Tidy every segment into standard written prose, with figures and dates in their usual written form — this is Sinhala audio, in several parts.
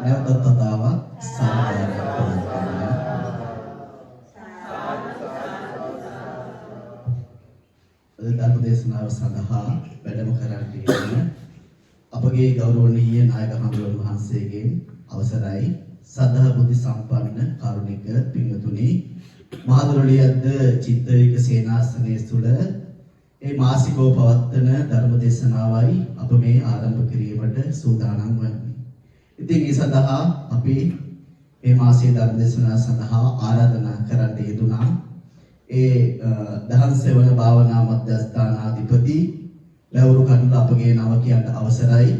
නැවතත් අදාවක් සාධාරණයක් පවත්වන්නේ. ධර්ම දේශනාව සඳහා වැඩම කරන්නේ අපගේ ගෞරවනීය නායක හඳුරන වහන්සේගෙන් අවසරයි. සදා බුද්ධ සම්පන්න කරුණික පින්වතුනි, මහදුරලියද්ද චිත්තවික සේනාසනයේ තුල ඒ මාසිකව පවත්වන ධර්ම දේශනාවයි අප මේ ආරම්භ කිරීමට සූදානම් වන්නේ. ඉතින් ඒ සඳහා අපි මේ මාසයේ ධර්ම දේශනාව සඳහා ආරාධනා කරන්න යෙදුනා. ඒ දහම් සෙවණ භාවනා මධ්‍යස්ථානාධිපති වැවුරු කන්නල අපගේ නම කියන්න අවසරයි.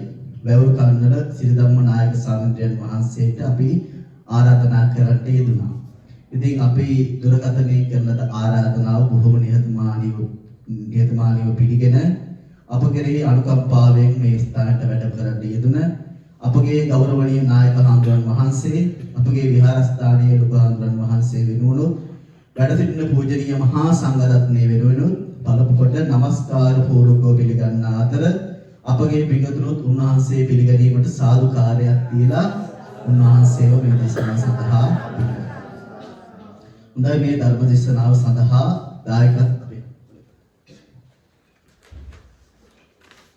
වැවුරු කන්නල සිරිධම්ම නායක ස්වාමීන් වහන්සේට අපි ආරාධනා කරන්න යෙදුනා. ඉතින් අපි දුරකථනය කරන ආරාධනාව බොහොම නිහතමානීව පිළිගෙන අප කෙරෙහි අනුකම්පාවෙන් මේ ස්ථානට වැඩ කරන්න යෙදුන අපගේ ගෞරවනීය නායක හඳුරන් වහන්සේ, අපගේ විහාරස්ථානීය ලොකු හඳුරන් වහන්සේ වෙනුණු වැඩ සිටින පූජනීය මහා සංඝරත්නය වෙනුවෙන් පළමු කොට নমස්කාර පූර්වකව පිළිගන්න අතර අපගේ පිඟතුණුත් උන්වහන්සේ පිළිගැනීමට සාදුකාරයක් දීලා උන්වහන්සේව මේ දේශනාව සඳහා හොඳයි මේ ධර්ම දේශනාව සඳහා දායකත්වය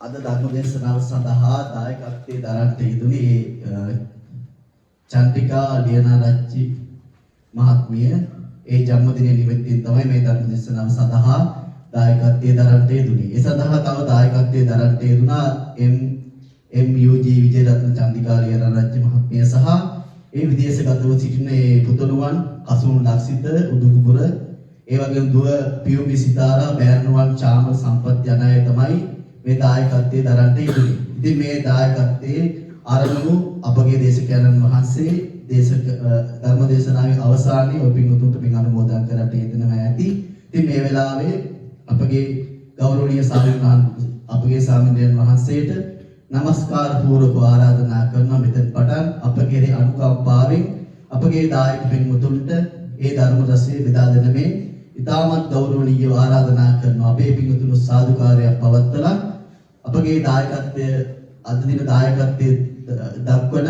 අද ධර්ම දේශනාව සඳහා දායකත්වයේ දරන්නට යෙදුනේ චන්ද්‍රිකා ලියනාරච්චි මහත්මිය. ඒ ජන්මදිනය නිමිත්තෙන් තමයි මේ ධර්ම දේශනාව සඳහා දායකත්වයේ දරන්නට යෙදුනේ. ඒ සඳහා තව දායකත්වයේ දරන්නට යෙදුනා MUG විජේරත්න චන්ද්‍රිකා ලියනාරච්චි මහත්මිය සහ ඒ විදේශගතව සිටින පුතණුවන් කසුන් ලක්සිත උදුකුපුර, ඒ වගේම දුව පියුමි සිතාරා බෑරණුවන් චාමල් සම්පත් යන අය තමයි මේ දායකත්වයේ දරන්නට යෙදුනේ. ඉතින් මේ දායකත්වයේ ආරම්භු අපගේ දේශකයන්න් වහන්සේ ධර්ම දේශනාවේ අවසානයේ ඔය පින්වතුන්ට පින් අනුමෝදන් කරට යෙදෙනවා ඇති. ඉතින් මේ වෙලාවේ අපගේ ගෞරවනීය අපගේ ස්වාමීන් වහන්සේට নমස්කාර පූර්වක ආරාධනා කරනවා. මෙතෙන් පටන් අපගේ අනුකම්පාවෙන් අපගේ දායක පින්වතුන්ට ඒ ධර්ම රසය බෙදා දෙන මේ ඉතාමත් ගෞරවනීය ආරාධනා කරනවා. අපේ පින්වතුන් සාදුකාරයක් පවත්වලා අපගේ දායකත්වය අද දින දායකත්වයේ දක්වන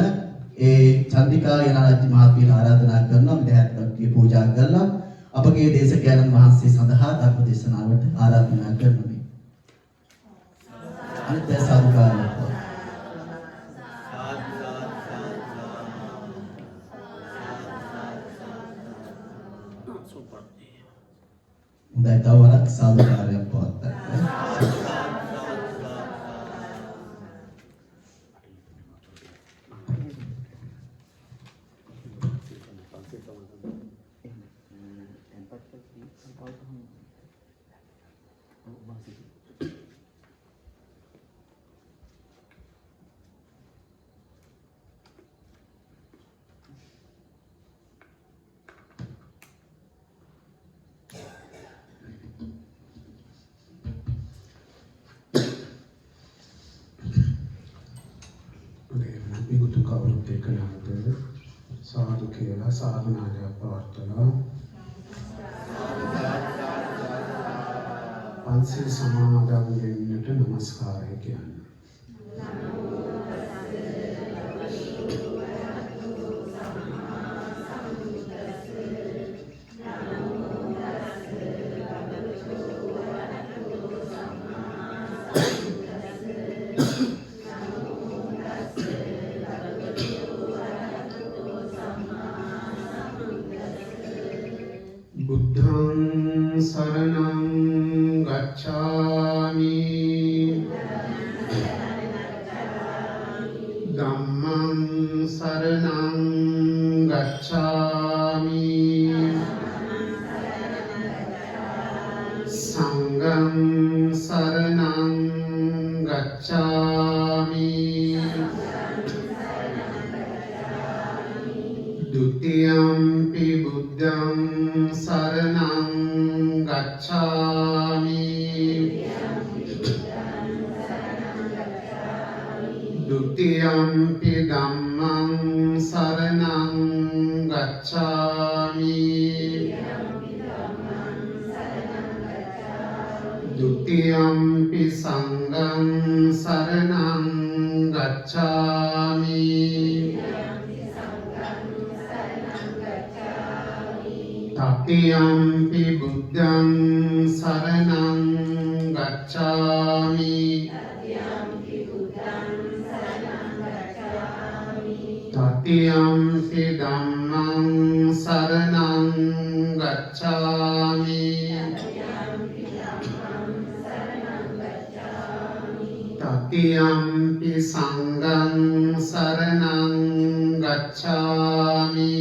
ඒ චන්ද්‍රිකා යනාරච්චි මහත්මිය ආරාධනා කරනවා. මෙතනට පූජා කරලා අපගේ දේශකයන්න් වහන්සේ සඳහා ධර්ම දේශනාවට ආරාධනා කරනවා. අනිත් සාදුකාරය හොඳයි, තව වරක් සාදුකාරයක් පවත්වන්න. සාදු කියලා සාධනාවක් පවත්වනවා. පන්සිල් සමාදන් වෙන්නට নমස්කාරය කියන්නේ. බුද්ධං සරණං ගච්ඡාමි ධම්මං සරණං ගච්ඡාමි සංඝං සරණං ගච්ඡාමි ဒုတိယံ පි බුද්ධං සරණං ගච්ඡාමි ဒုတိယံ පි ධම්මං සරණං ගච්ඡාමි ဒုတိယံ පි සංඝං සරණං ගච්ඡාමි තතියම්පි බුද්ධං සරණං ගච්ඡාමි තතියම්පි ධම්මං සරණං ගච්ඡාමි තතියම්පි සංඝං සරණං ගච්ඡාමි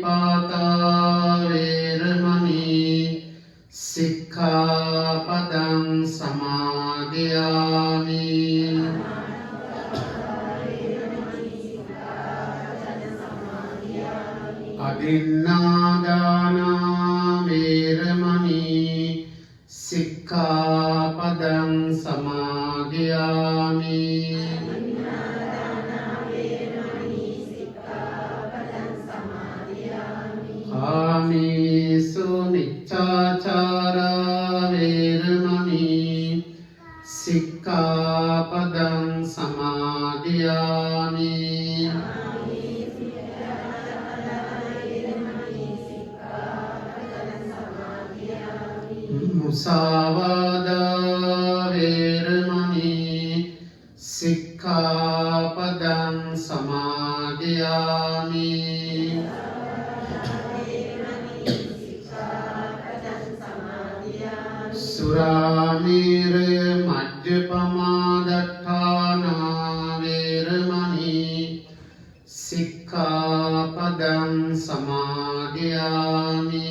පාණාතිපාතා වේරමණී සික්ඛාපදං සමාදියාමි අදින්නාදානා වේරමණී සික්ඛාපදං සමාදියාමි කාමේසු මිච්ඡාචාරා වේරමණී සික්ඛාපදං සමාදියාමි මුසාවාදා වේරමණී සික්ඛාපදං සමාදියාමි සුරාමේරය මජ්ජපමාදට්ඨානා වේරමණී සික්ඛාපදං සමාදියාමි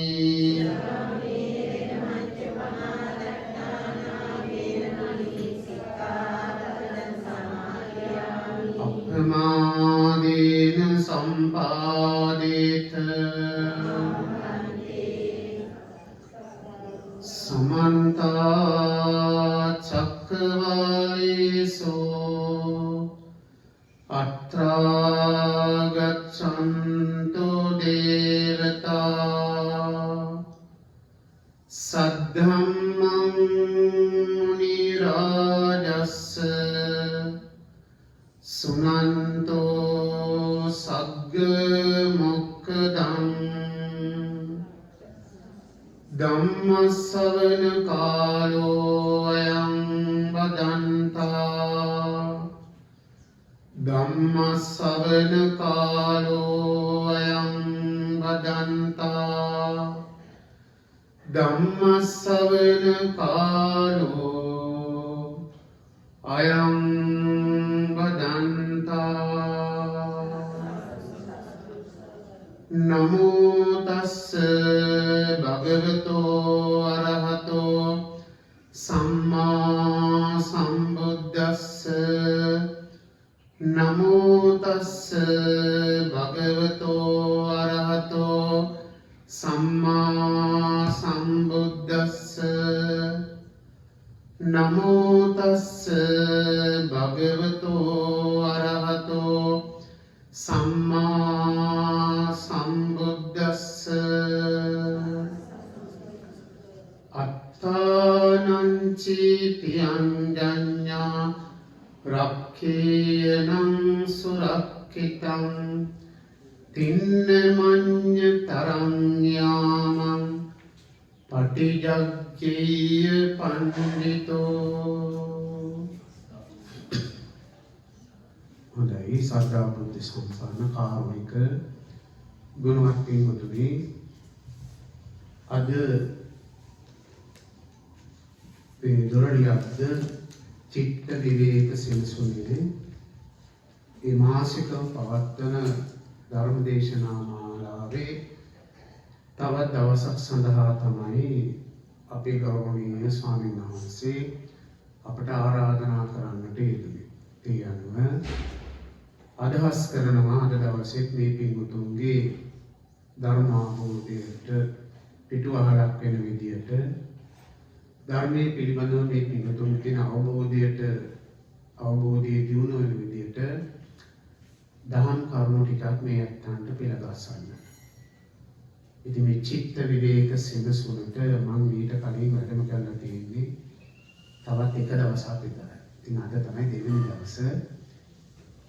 අප්‍රමාදේන සම්පාදේත समन्त चक्रवालेषु अत्रा गच्छन्तु देवता सद्धम्मं मुनिराजस्स सुनन्तो सग्ग मोक्खदम् ධම්මස්සවන කාලෝ අයං බදන්තා ධම්මස්සවන කාලෝ අයං බදන්තා ධම්මස්සවන කාලෝ අයං බදන්තා නමෝ තස්ස භගවතෝ අරහතෝ සම්මා සම්බුද්දස්ස නමෝ තස්ස භගවතෝ අරහතෝ සම්මා සම්බුද්දස්ස නමෝ තස්ස භගවතෝ අරහතෝ සම්මා සම්බුද්දස්ස අත්තානංචීතියං ජඤ්ඤා රක්ඛේයනං සුරක්ඛිතං තින්නමඤ්ඤ තරං යාමං පටිජග්ගේය පණ්ඩිතෝ හොඳයි සද්ධා බුද්ධ සම්පන්න කාරුණික ගුණවත් පින්වතුනි අද මේ දොරලියක්ද චිත්ත විවේක සෙනසුනේ මේ මාසිකව පවත්වන ධර්ම දේශනා මාලාවේ තවත් දවසක් සඳහා තමයි අපේ ගෞරවනීය ස්වාමීන් වහන්සේ අපට ආරාධනා කරන්නට යෙදුනේ. ඒ අනුව අදහස් කරනවා අද දවසේ මේ පින්වතුන්ගේ ධර්මාභෝධයට පිටුවහලක් වෙන විදියට ධර්මයේ පිළිබඳව මේ පින්වතුන් කියන අවබෝධයේ දියුණු වෙන විදියට දහම් කරුණු ටිකක් මේ අත්තන්ට පෙළගස්සන්න. ඉතින් මේ චිත්ත විවේක සෙනසුනට මම ඊට කලින් වැඩම කරලා තියෙන්නේ තවත් එක දවසක් විතරයි. ඉතින් අද තමයි දෙවෙනි දවස.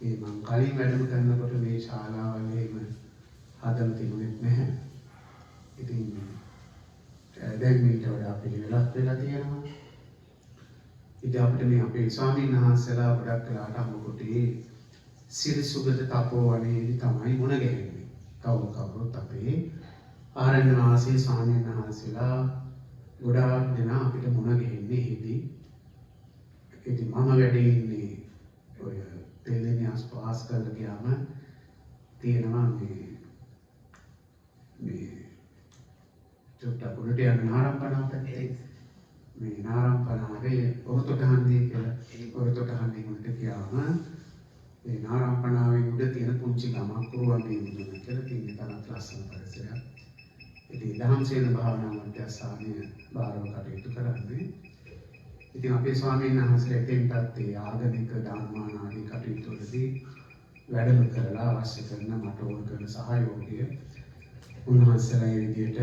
ඒ මං කලින් වැඩම කරනකොට මේ ශාලාවල එහෙම හදලා තිබුණෙත් නැහැ. ඉතින් දැන් මේකට වඩා පිළිවෙලක් වෙලා තියෙනවා. ඉතින් අපිට මේ අපේ ස්වාමීන් වහන්සේලා ගොඩක් වෙලාට අමුකොටේ සිරිසුගත තපෝවනයේදී තමයි මුණ ගැහෙන්නේ. කවුරුත් අපේ ආරණ්‍ය වාසී ස්වාමීන් වහන්සේලා ගොඩාක් දෙනා අපිට මුණ ගැහෙන්නේ එහිදී. ඉතින් මම වැඩ ඉන්නේ ඔය තෙලෙණි ආස්පාස් කරලා ගියාම තියෙනවා මේ චුට්ටක් උඩට යන නාරම්පණා පැත්තේ මේ නාරම්පණාවේ ඔරතොටහන්දිය කියලා ඔරතොටහන්දිය උඩට ගියාම මේ නාරම්පණාවේ උඩ තියෙන පුංචි ගමක් කුරුවන්ගේ මුදුන කියලා තියෙන තරම් ලස්සන පරිසරයක්. ඉතින් දහම්සේන භාවනා මධ්‍යස්ථානය බාරව කටයුතු කරන්නේ. ඉතින් අපේ ස්වාමීන් වහන්සේලා එතෙන්ටත් ඒ ආගමික දානමාන ආදී කටයුතු වලදී වැඩම කරලා අවශ්‍ය කරන මට ඕන කරන සහයෝගය උන්වහන්සේලා ඒ විදිහට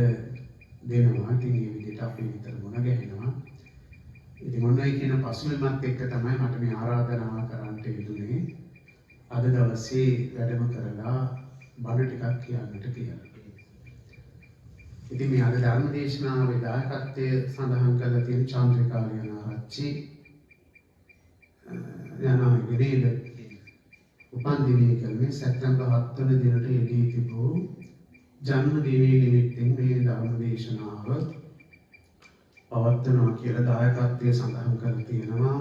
දෙනවා. ඉතින් ඒ විදිහට අපි විතර මොන ගැහෙනවා. ඉතින් මොනවයි කියන පසුබිමත් එක්ක තමයි මට මේ ආරාධනාව කරන්න යෙදුනේ. අද දවසේ වැඩම කරලා බණ ටිකක් කියන්නට කියලා. ඉතින් මේ අද ධර්ම දේශනාවේ දායකත්වයේ සඳහන් කරලා තියෙන චන්ද්‍රිකා ලියනාරච්චි යනාගිරිද උපන්දිනයේ කියන්නේ සැප්තැම්බර් 7 වන දිනට යෙදී තිබූ ජන්මදිනයේ නිමිත්තෙන් මේ ධර්ම දේශනාව පවත්වනවා කියලා දායකත්වයේ සඳහන් කරලා තියෙනවා.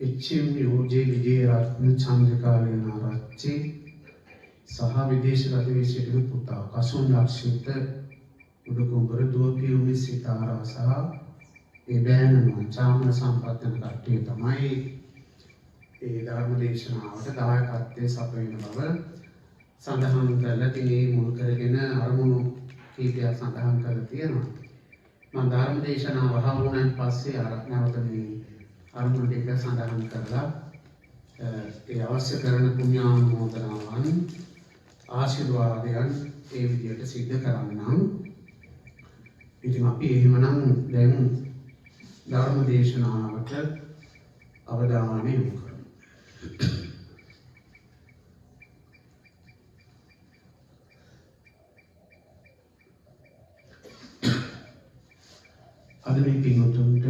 එච්.එම්.යු.ජේ විජේරත්න චන්ද්‍රිකා ලියනාරච්චි සහ විදේශ රටේ සිටින පුතා කසුන් ලක්ෂිත උඩුකුඹුර දුවපියුමි සිතාරා සහ ඒ බෑනනුවන් චාමන සම්පත්තන කට්ටිය තමයි ඒ ධර්ම දේශනාවට දායකත්වයේ සපයන බව සඳහන් කරලා තිනේ මුල් කරගෙන අරමුණු කීපයක් සඳහන් කරලා තියෙනවා. මම ධර්ම දේශනාව වහවුණන් පස්සේ නැවත මේ අරමුණු ටික සඳහන් කරලා ඒ අවශ්‍ය කරන පුණ්‍යානුමෝදනාවන් ආශිර්වාදයන් ඒ විදිහට සිද්ධ කරන්නම්. ඉතින් අපි එහෙමනම් දැන් ධර්ම දේශනාවට අවධානය යොමු කරමු. අද මේ පින්වතුන්ට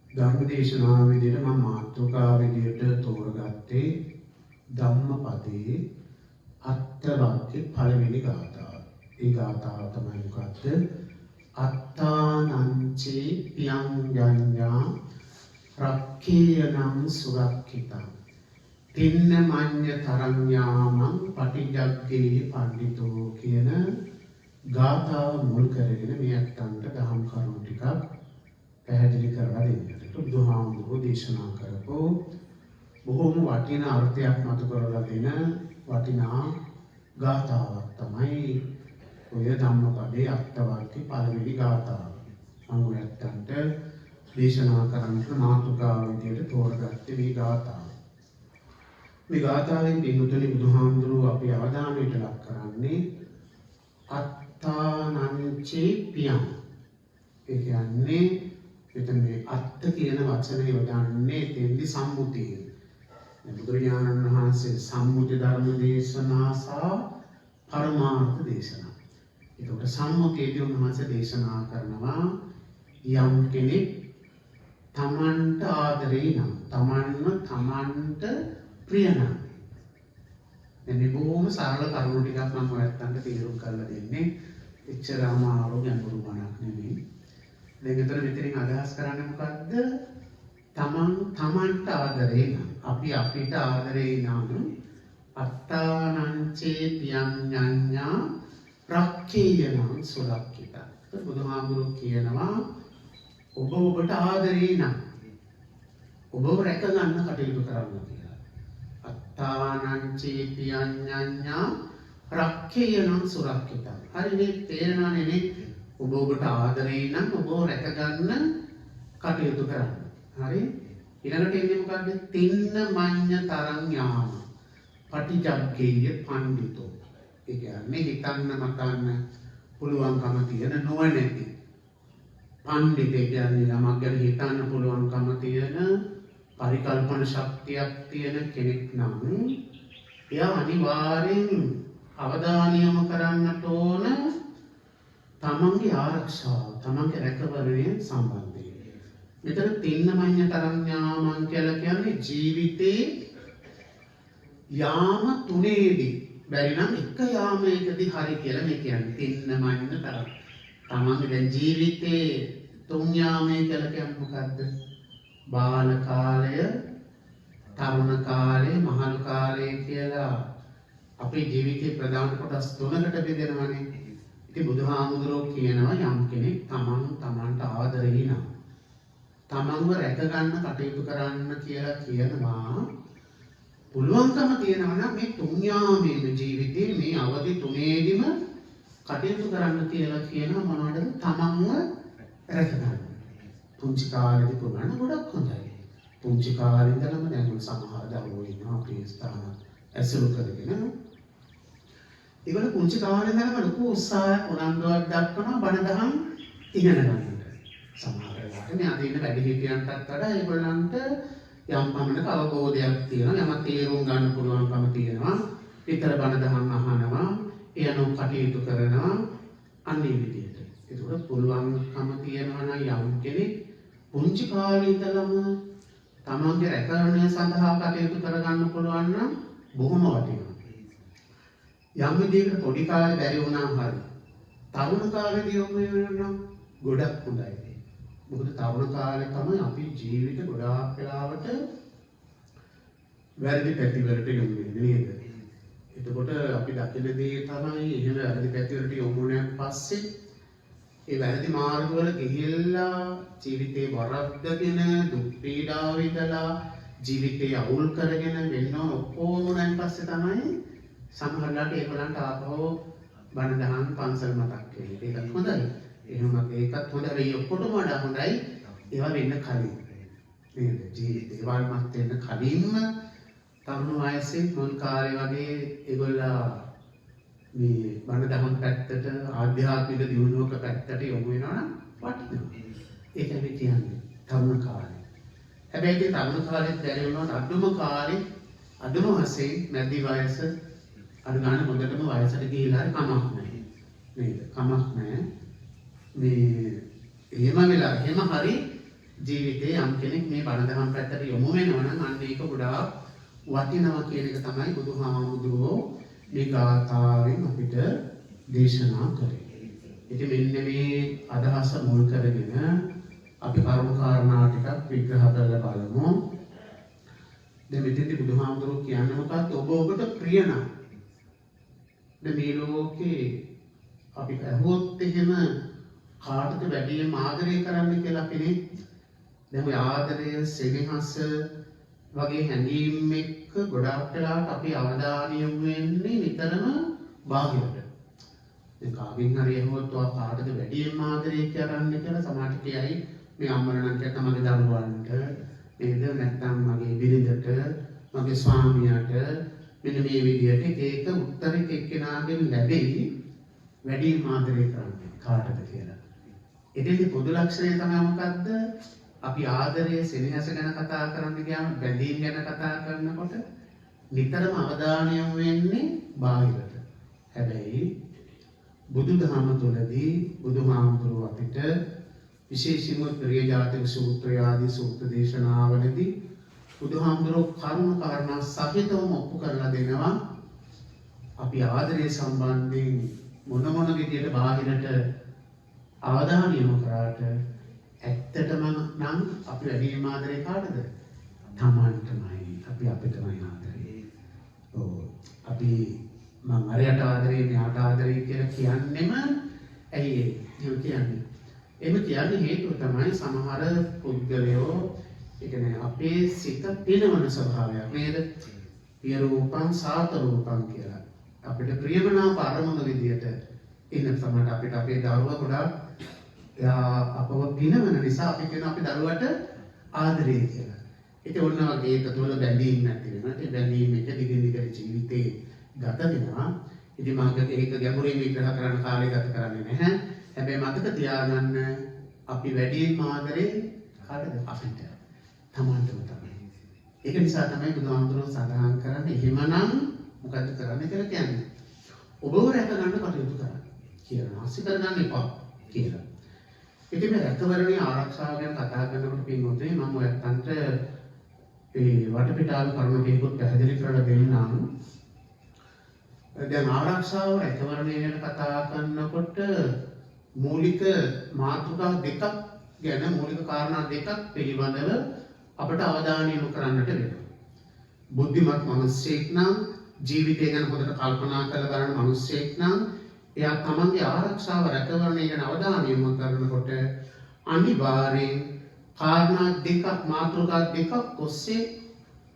ධර්ම දේශනාව විදිහට මම මාතෘකා විදිහට තෝරගත්තේ ධම්මපදයේ අත්ථවාක්‍ය පළවෙනි ගාථාව. ඒ ගාථාව තමයි මොකක්ද? අත්තානංචේ පියං යඤ්ඤා රක්ඛේයනම් සුරක්ඛිතං තින්න මඤ්ඤ තරං යාමං පටිජග්ගේ පඬිතෝ කියන ගාථාව මුල් කරගෙන මේ අත්තන්ට දහම් කරුණු ටිකක් පැහැදිලි කරලා දෙන්නට බුදුහාමුදුරුවෝ දේශනා කරපු බොහොම වටිනා අර්ථයක් මතු කරලා දෙන වටිනා ගාථාවක් තමයි ඔය ධම්මපදයේ අට්ඨවාක්‍ය පළවෙනි ගාථාව. මම ඔයත්තන්ට දේශනා කරන්නට මාතෘකාව විදිහට තෝරගත්තේ මේ ගාථාව. මේ ගාථාවෙන් පින්තුනි බුදුහාමුදුරුවෝ අපි අවධානයට ලක් කරන්නේ අත්තානංචේ පියං. ඒ කියන්නේ මෙතන මේ අත්ත කියන වචනේ යොදන්නේ තෙන්දි සම්මුතිය. බුදුරජාණන් වහන්සේ සම්මුති ධර්ම දේශනා සහ පරමාර්ථ දේශනා. ඒකට සම්මුතියදී උන්වහන්සේ දේශනා කරනවා යම් කෙනෙක් තමන්ට ආදරේ නම් තමන්ට ප්‍රිය නම්. මේ බොහොම සරල කරුණු ටිකක් මම ඔයත්තන්ට තීරුම් කරලා දෙන්නේ. එච්චර අමාරු ගැඹුරු බණක් නෙමෙයි. දැන් මෙතනින් අදහස් කරන්නේ මොකද්ද? තමන්ට ආදරේ නම් අපි අපිට ආදරේ නම් අත්තානංචේ පියං යඤ්ඤා රක්ඛේයනම් සුරක්ඛිතං. බුදුහාමුදුරුවෝ කියනවා ඔබ ඔබට ආදරේ නම් ඔබව රැක ගන්න කටයුතු කරන්න කියලා. අත්තානංචේ පියං යඤ්ඤා රක්ඛේයනම් සුරක්ඛිතං. හරිනේ තේරෙනවනේ නේ? ඔබ ඔබට ආදරේ නම් ඔබව රැක ගන්න කටයුතු කරන්න. හරි? ඊළඟට එන්නේ මොකද්ද? තින්න මඤ්ඤ තරං යාම පටිජග්ගේය පඬිතෝ. ඒ කියන්නේ හිතන්න මතන්න පුළුවන්කම තියෙන නොවැනැති. පඬිතේ කියන්නේ ළමක් ගැන හිතන්න පුළුවන්කම තියෙන පරිකල්පන ශක්තියක් තියෙන කෙනෙක් නම් එයා අනිවාර්යෙන් අවධානය යොමු කරන්නට ඕන තමන්ගේ ආරක්ෂාව, තමන්ගේ රැකවරණය සම්බන්ධයෙන්. මෙතන තින්න මඤ්ඤ තරඤ්ඤාමං කියලා කියන්නේ ජීවිතේ යාම තුනේදී බැරි නම් එක යාමයකදී හරි කියලා මේ කියන්නේ තින්න මඤ්ඤ තරඤ්ඤ. තමන්ගේ දැන් ජීවිතේ තුන් යාමය කියලා කියන්නේ මොකද්ද? බාල කාලය, තරුණ කාලය, මහලු කාලය කියලා අපේ ජීවිතේ ප්‍රධාන කොටස් තුනකට බෙදෙනවානේ. ඉතින් බුදුහාමුදුරුවෝ කියනවා යම් කෙනෙක් තමන්ට ආදරේ නම් තමන්ව රැක ගන්න කටයුතු කරන්න කියලා කියනවා. පුළුවන්කම තියෙනවා නම් මේ තුන් යාමයේ ජීවිතේ මේ අවදි තුනේදීම කටයුතු කරන්න කියලා කියනවා. මොනවටද? තමන්ව රැක ගන්න. පුංචි කාලේදී පුරාණ ගොඩක් හොඳයි. පුංචි කාලේ ඉඳලම දැන් සමහර දරුවෝ ඉන්නවා අපේ ස්ථාන ඇසුරු කරගෙන. ඒගොල්ලෝ පුංචි කාලේ ඉඳලම ලොකු උත්සාහයක් උනන්දුවක් දක්වනවා බණ දහම් ඉගෙන ගන්නට. සමහර වෙලාවට මේ අද ඉන්න වැඩිහිටියන්ටත් වඩා ඒගොල්ලන්ට යම් පමණක අවබෝධයක් තියෙනවා. යමක් තේරුම් ගන්න පුළුවන්කම තියෙනවා. විතර බණ දහම් අහනවා, එයනු කටයුතු කරනවා අන්නේ විදියට. ඒකට පුළුවන්කම තියෙනවා නම් යම් කෙනෙක් පුංචි කාලේ ඉඳලම තමන්ගේ රැකවරණය සඳහා කටයුතු කරගන්න පුළුවන් නම් බොහොම වටිනවා. යම් විදිහකට පොඩි කාලේ බැරි වුණාම හරි තරුණ කාලේදී යොමු වෙනවා ගොඩක් හොඳයි. මොකද තරුණ කාලේ තමයි අපි ජීවිත ගොඩාක් වෙලාවට වැරදි පැතිවලට යොමු වෙන්නේ නේද? එතකොට අපි දකින දේ තමයි එහෙම වැරදි පැතිවලට යොමු වුණාන් පස්සේ ඒ වැරදි මාර්ගවල ගිහිල්ලා ජීවිතේ වරද්දගෙන දුක් පීඩා විඳලා ජීවිතේ අවුල් කරගෙන වෙන්න ඔක්කොම උනන් පස්සේ තමයි සමහරවිට ඒගොල්ලන්ට ආපහු බණ දහම් පන්සල් මතක් වෙන්නේ. ඒකත් හොඳයි. එහෙනම් ඒකත් හොඳයි. මේ ඔක්කොටම වඩා හොඳයි ඒවා වෙන්න කලින්. නේද? ජීවිතේ වල්මත් වෙන්න කලින්ම තරුණ වයසේ මුල් කාලේ වගේ ඒගොල්ලා මේ බණ දහම් පැත්තට ආධ්‍යාත්මික දියුණුවක පැත්තට යොමු වෙනවා නම් වටිනවා. ඒකයි කියන්නේ තරුණ කාලේ. හැබැයි ඒ තරුණ කාලෙත් බැරි වුණාට අඩුම වශයෙන් මැදි වයස අර ගන්න හොඳටම වයසට ගිහිලා හරි කමක් නැහැ. නේද? කමක් නැහැ. මේ එහෙම වෙලා එහෙම හරි ජීවිතේ යම් කෙනෙක් මේ බණ දහම් පැත්තට යොමු වෙනවා නම් අන්න ඒක ගොඩාක් වටිනවා කියන එක තමයි බුදුහාමුදුරුවෝ මේ ගාථාවෙන් අපිට දේශනා කරේ. ඉතින් මෙන්න මේ අදහස මුල් කරගෙන අපි කරුණු කාරණා ටිකක් විග්‍රහ කරලා බලමු. දැන් මෙතෙන්දී බුදුහාමුදුරුවෝ කියන්නේ මොකක්ද? ඔබට ප්‍රිය නම් මේ ලෝකේ අපි අහුවොත් එහෙම කාටද වැඩිම ආදරය කරන්න කියලා අපිනේ. දැන් ඔය ආදරය, සෙනෙහස වගේ හැඟීම් එක්ක ගොඩාක් වෙලාවට අපි අවධානය යොමු වෙන්නේ නිතරම බාහිරට. දැන් කාගෙන් හරි අහුවොත් ඔයා කාටද වැඩිම ආදරය කරන්න කියලා සමහරට කියයි මේ අම්මලා නම් කියත මගේ දරුවන්ට නේද නැත්නම් මගේ බිරිඳට මගේ ස්වාමියාට මෙන්න මේ විදිහට ඒක උත්තරයක් එක්කෙනාගෙන් ලැබෙයි වැඩිම ආදරය කරන්නේ කාටද කියලා. ඉතින් පොදු ලක්ෂණය තමයි මොකද්ද? අපි ආදරය සෙනෙහස ගැන කතා කරන්න ගියාම බැඳීම් ගැන කතා කරනකොට නිතරම අවධානය යොමු වෙන්නේ බාහිරට. හැබැයි බුදුදහම තුළදී බුදුහාමුදුරුවෝ අපිට විශේෂයෙන්ම ප්‍රියජාතක සූත්‍රය ආදී සූත්‍ර දේශනාවලදී බුදුහාමුදුරුවෝ කරුණු කාරණා සහිතවම ඔප්පු කරලා දෙනවා. අපි ආදරය සම්බන්ධයෙන් මොන විදියට බාහිරට අවධානය යොමු කරාට ඇත්තටම නම් අපි වැඩිම ආදරේ කාටද? තමන්ටමයි. අපි අපිටමයි ආදරේ. ඔව්. අපි මම අරයට ආදරේ මෙයාට ආදරේ කියලා කියන්නෙම ඇයි ඒ කියන්නේ? එහෙම කියන්නේ හේතුව තමයි සමහර පුද්ගලයෝ ඒ කියන්නේ අපේ සිත පිනවන ස්වභාවයක් නේද? පිය රූපං සාත රූපං කියලා. අපිට ප්‍රියමනාප අරමුණු විදියට ඉන්න සමහරට අපිට අපේ දරුවා ගොඩාක් අපව පිනවන නිසා අපි කියන අපේ දරුවට ආදරේ කියලා. ඒක ඔන්න වගේ ඒක තුළ බැඳීම් නැති වෙනවා. ඒ බැඳීම් එක දිගින් දිගට ජීවිතේ ගත වෙනවා. ඉතින් මම ඒක ගැඹුරින් විග්‍රහ කරන්න කාලය ගත කරන්නේ නැහැ. හැබැයි මතක තියාගන්න අපි වැඩිම ආදරේ කාටද? අපිට. තමන්ටම තමයි. ඒක නිසා තමයි බුදුහාමුදුරුවෝ සඳහන් කරන්නේ එහෙමනම් මොකද්ද කරන්න කියලා කියන්නේ. ඔබව රැක ගන්න කටයුතු කරන්න කියලා. නාස්ති කරගන්න එපා කියලා. ඉතින් මේ රැකවරණයේ ආරක්ෂාව ගැන කතා කරනකොට පින්වතුනි මම ඔයත්තන්ට ඒ වටපිටාවේ කරුණු ටිකක් පැහැදිලි කරලා දෙන්නම්. දැන් ආරක්ෂාව රැකවරණය ගැන කතා කරනකොට මූලික මාතෘකා දෙකක් ගැන මූලික කාරණා දෙකක් පිළිබඳව අපට අවධානය යොමු කරන්නට වෙනවා. බුද්ධිමත් මිනිසෙක් නම් ජීවිතය ගැන හොඳට කල්පනා කරලා බලන මිනිසෙක් නම් එයා තමන්ගේ ආරක්ෂාව රැකවරණය ගැන අවධානය යොමු කරනකොට අනිවාර්යෙන් කාරණා දෙකක් මාතෘකා දෙකක් ඔස්සේ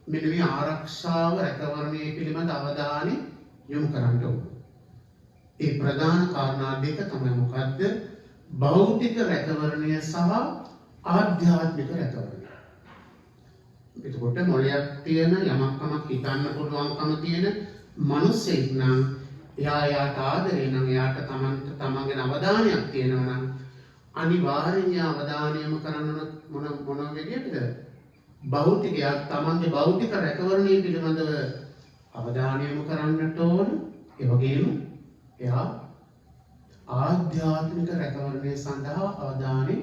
මෙන්න මේ ආරක්ෂාව රැකවරණය පිළිබඳ අවධානය යොමු කරන්න ඕන. ඒ ප්‍රධාන කාරණා දෙක තමයි මොකද්ද? භෞතික රැකවරණය සහ ආධ්‍යාත්මික රැකවරණය. එතකොට මොළයක් තියෙන යමක්කමක් හිතන්න පුළුවන්කම තියෙන මිනිසෙක් නම් එයාට ආදරේ නම් එයාට තමන්ගේ අවධානයක් තියෙනවා නම් අනිවාර්යෙන් අවධානය යොමු කරන්න මොන විදියටද? භෞතිකයක් තමන්ගේ භෞතික රැකවරණය පිළිබඳව අවධානය යොමු කරන්නට ඕන. ඒ වගේම එයා ආධ්‍යාත්මික රැකවරණය සඳහා අවධානය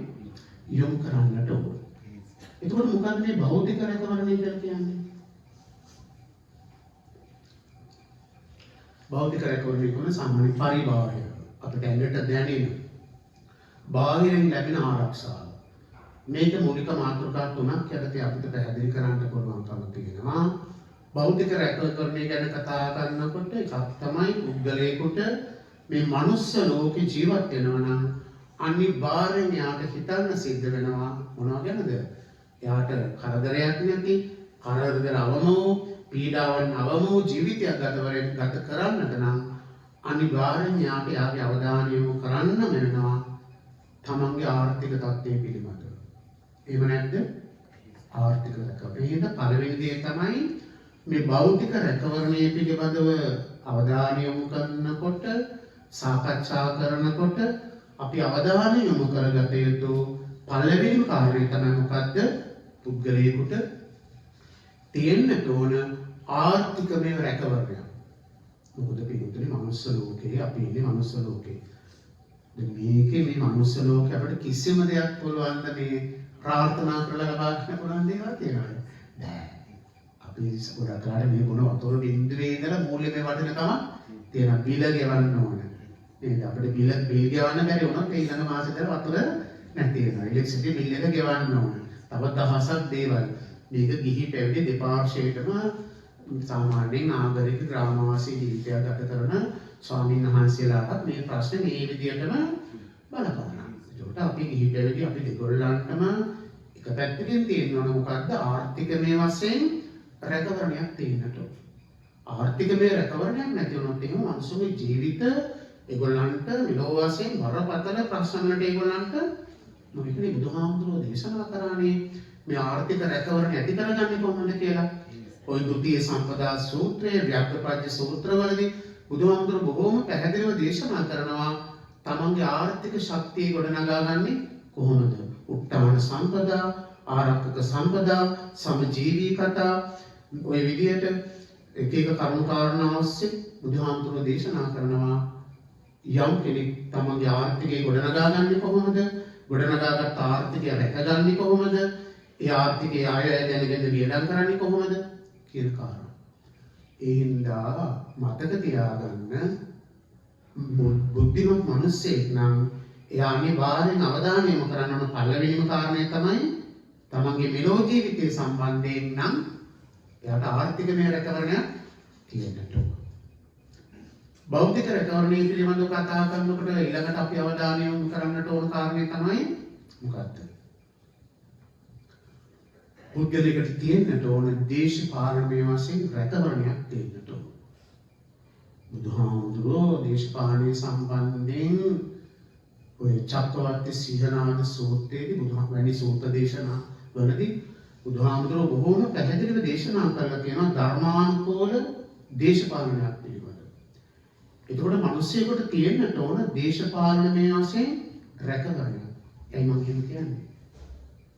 යොමු කරන්නට ඕන. එතකොට මොකක්ද මේ භෞතික රැකවරණය කියලා කියන්නේ? භෞතික රැකවරණය කියන්නේ සාමාන්‍ය පරිබාහිර අපිට ඇඟට දැනෙන බාහිරින් ලැබෙන ආරක්ෂාව. මේක මූලික මාතෘකා තුනක් යටතේ අපිට පැහැදිලි කරන්න පුළුවන්කම තියෙනවා. භෞතික රැකවරණය ගැන කතා කරනකොට එකක් තමයි පුද්ගලයෙකුට මේ මනුස්ස ලෝකේ ජීවත් වෙනවා නම් අනිවාර්යෙන් යාට හිතන්න සිද්ධ වෙනවා මොනවා ගැනද? යාට කරදරයක් නැති, කරදර අවම වූ, පීඩාවන් අවම වූ ජීවිතයක් ගත කරන්නට නම් අනිවාර්යෙන් යාට යාගේ අවධානය යොමු කරන්න වෙනවා තමන්ගේ ආර්ථික තත්ත්වය පිළිබඳව. එහෙම නැද්ද? ආර්ථික රැකවරණය. එහෙනම් පළවෙනි දේ තමයි මේ භෞතික රැකවරණය පිළිබඳව අවධානය යොමු කරනකොට සාකච්ඡා කරනකොට අපි අවධානය යොමු කරගත යුතු පළවෙනිම කාරණය තමයි මොකද්ද? පුද්ගලයෙකුට තියෙන්න ඕන ආර්ථිකමය රැකවරණය. මොකද පිටුතුනේ මනුස්ස ලෝකේ අපි ඉන්නේ මනුස්ස ලෝකේ. දැන් මේකේ මේ මනුස්ස ලෝකේ අපිට කිසිම දෙයක් පුළුවන් මේ ප්‍රාර්ථනා කරලා ලබා ගන්න පුළුවන් දේවල් තියෙනවද? නෑ. අපි ගොඩක් කාලේ මේ මොන වතුර බින්දුවේ ඉඳලා මූල්‍යමය වටිනකම තියෙන බිල ගෙවන්න ඕන. නේද? අපිට බිල් ගෙවන්න බැරි වුණොත් ඊළඟ මාසෙට වතුර නැති වෙනවා. ඉලෙක්ට්‍රිසිටි බිල් එක ගෙවන්න ඕන. තව දහසක් දේවල්. මේක ගිහි පැවිදි දෙපාර්ශ්වයටම සාමාන්‍යයෙන් නාගරික ග්‍රාමවාසී ජීවිතයක් ගත කරන ස්වාමීන් වහන්සේලාට මේ ප්‍රශ්නේ මේ විදිහටම බලපානවා. ඒකට අපි ගිහි පැවිදි අපි දෙකොල්ලන්ටම එක පැත්තකින් තියෙනවා මොකද්ද? ආර්ථිකමය වශයෙන් රැකවරණයක් තියෙන්නට ඕන. ආර්ථිකමය රැකවරණයක් නැති වුණොත් එහෙනම් මිනිසුන්ගේ ජීවිත ඒගොල්ලන්ට විලෝ වශයෙන් බරපතල ප්‍රශ්න වලට ඒගොල්ලන්ට මොකද බුදුහාමුදුරුවෝ දේශනා කරානේ මේ ආර්ථික රැකවරණ ඇති කරගන්නේ කොහොමද කියලා. ওই ද්විතීය සම්පදා සූත්‍රයේ ව්‍යක්තපජ්ජ සූත්‍රවලදී බුදුහාමුදුරුවෝ බොහෝම පැහැදිලිව දේශනා කරනවා තමන්ගේ ආර්ථික ශක්තිය ගොඩනගාගන්නේ කොහොමද? උත්තාන සම්පදා, ආරක්ෂක සම්පදා, සමජීවී කතා ওই විදිහට එක එක කරුණු කාරණා ඔස්සේ බුදුහාමුදුරුවෝ දේශනා කරනවා යම් කෙනෙක් තමන්ගේ ආර්ථිකය ගොඩනගාගන්නේ කොහොමද? ගොඩනගාගත් ආර්ථිකය රැකගන්නේ කොහොමද? ඒ ආර්ථිකය ආය දැනගෙන වියදම් කරන්නේ කොහොමද කියන කාරණා. ඒ හින්දා මතක තියාගන්න බුද්ධිමත් මිනිස්සෙක් නම් එයා අනිවාර්යෙන් අවධානය යොමු කරන්න ඕන පළවෙනිම කාරණය තමයි තමන්ගේ මෙලෝ ජීවිතය සම්බන්ධයෙන් නම් එයාට ආර්ථිකමය රැකවරණයක් තියෙන්නට ඕන. භෞතික රැකවරණය පිළිබඳව කතා කරනකොට ඊළඟට අපි අවධානය යොමු කරන්නට ඕන කාරණය තමයි මොකක්ද? පුද්ගලයාට තියෙන්නට ඕන දේශපාලනමය වශයෙන් රැකවරණයක් තියෙන්නට ඕන. බුදුහාමුදුරුවෝ දේශපාලනය සම්බන්ධයෙන් ඔය චක්කවර්ති සීහනාද සූත්‍රයේදී බුදුහාම වැනි සූත්‍ර දේශනා වලදී බුදුහාමුදුරුවෝ බොහෝම පැහැදිලිව දේශනා කරලා තියෙනවා ධර්මානුකූල දේශපාලනයක් පිළිබඳව. එතකොට මිනිස්සුෙකුට තියෙන්නට ඕන දේශපාලනමය වශයෙන් රැකවරණයක්. එයි මම කියන්නේ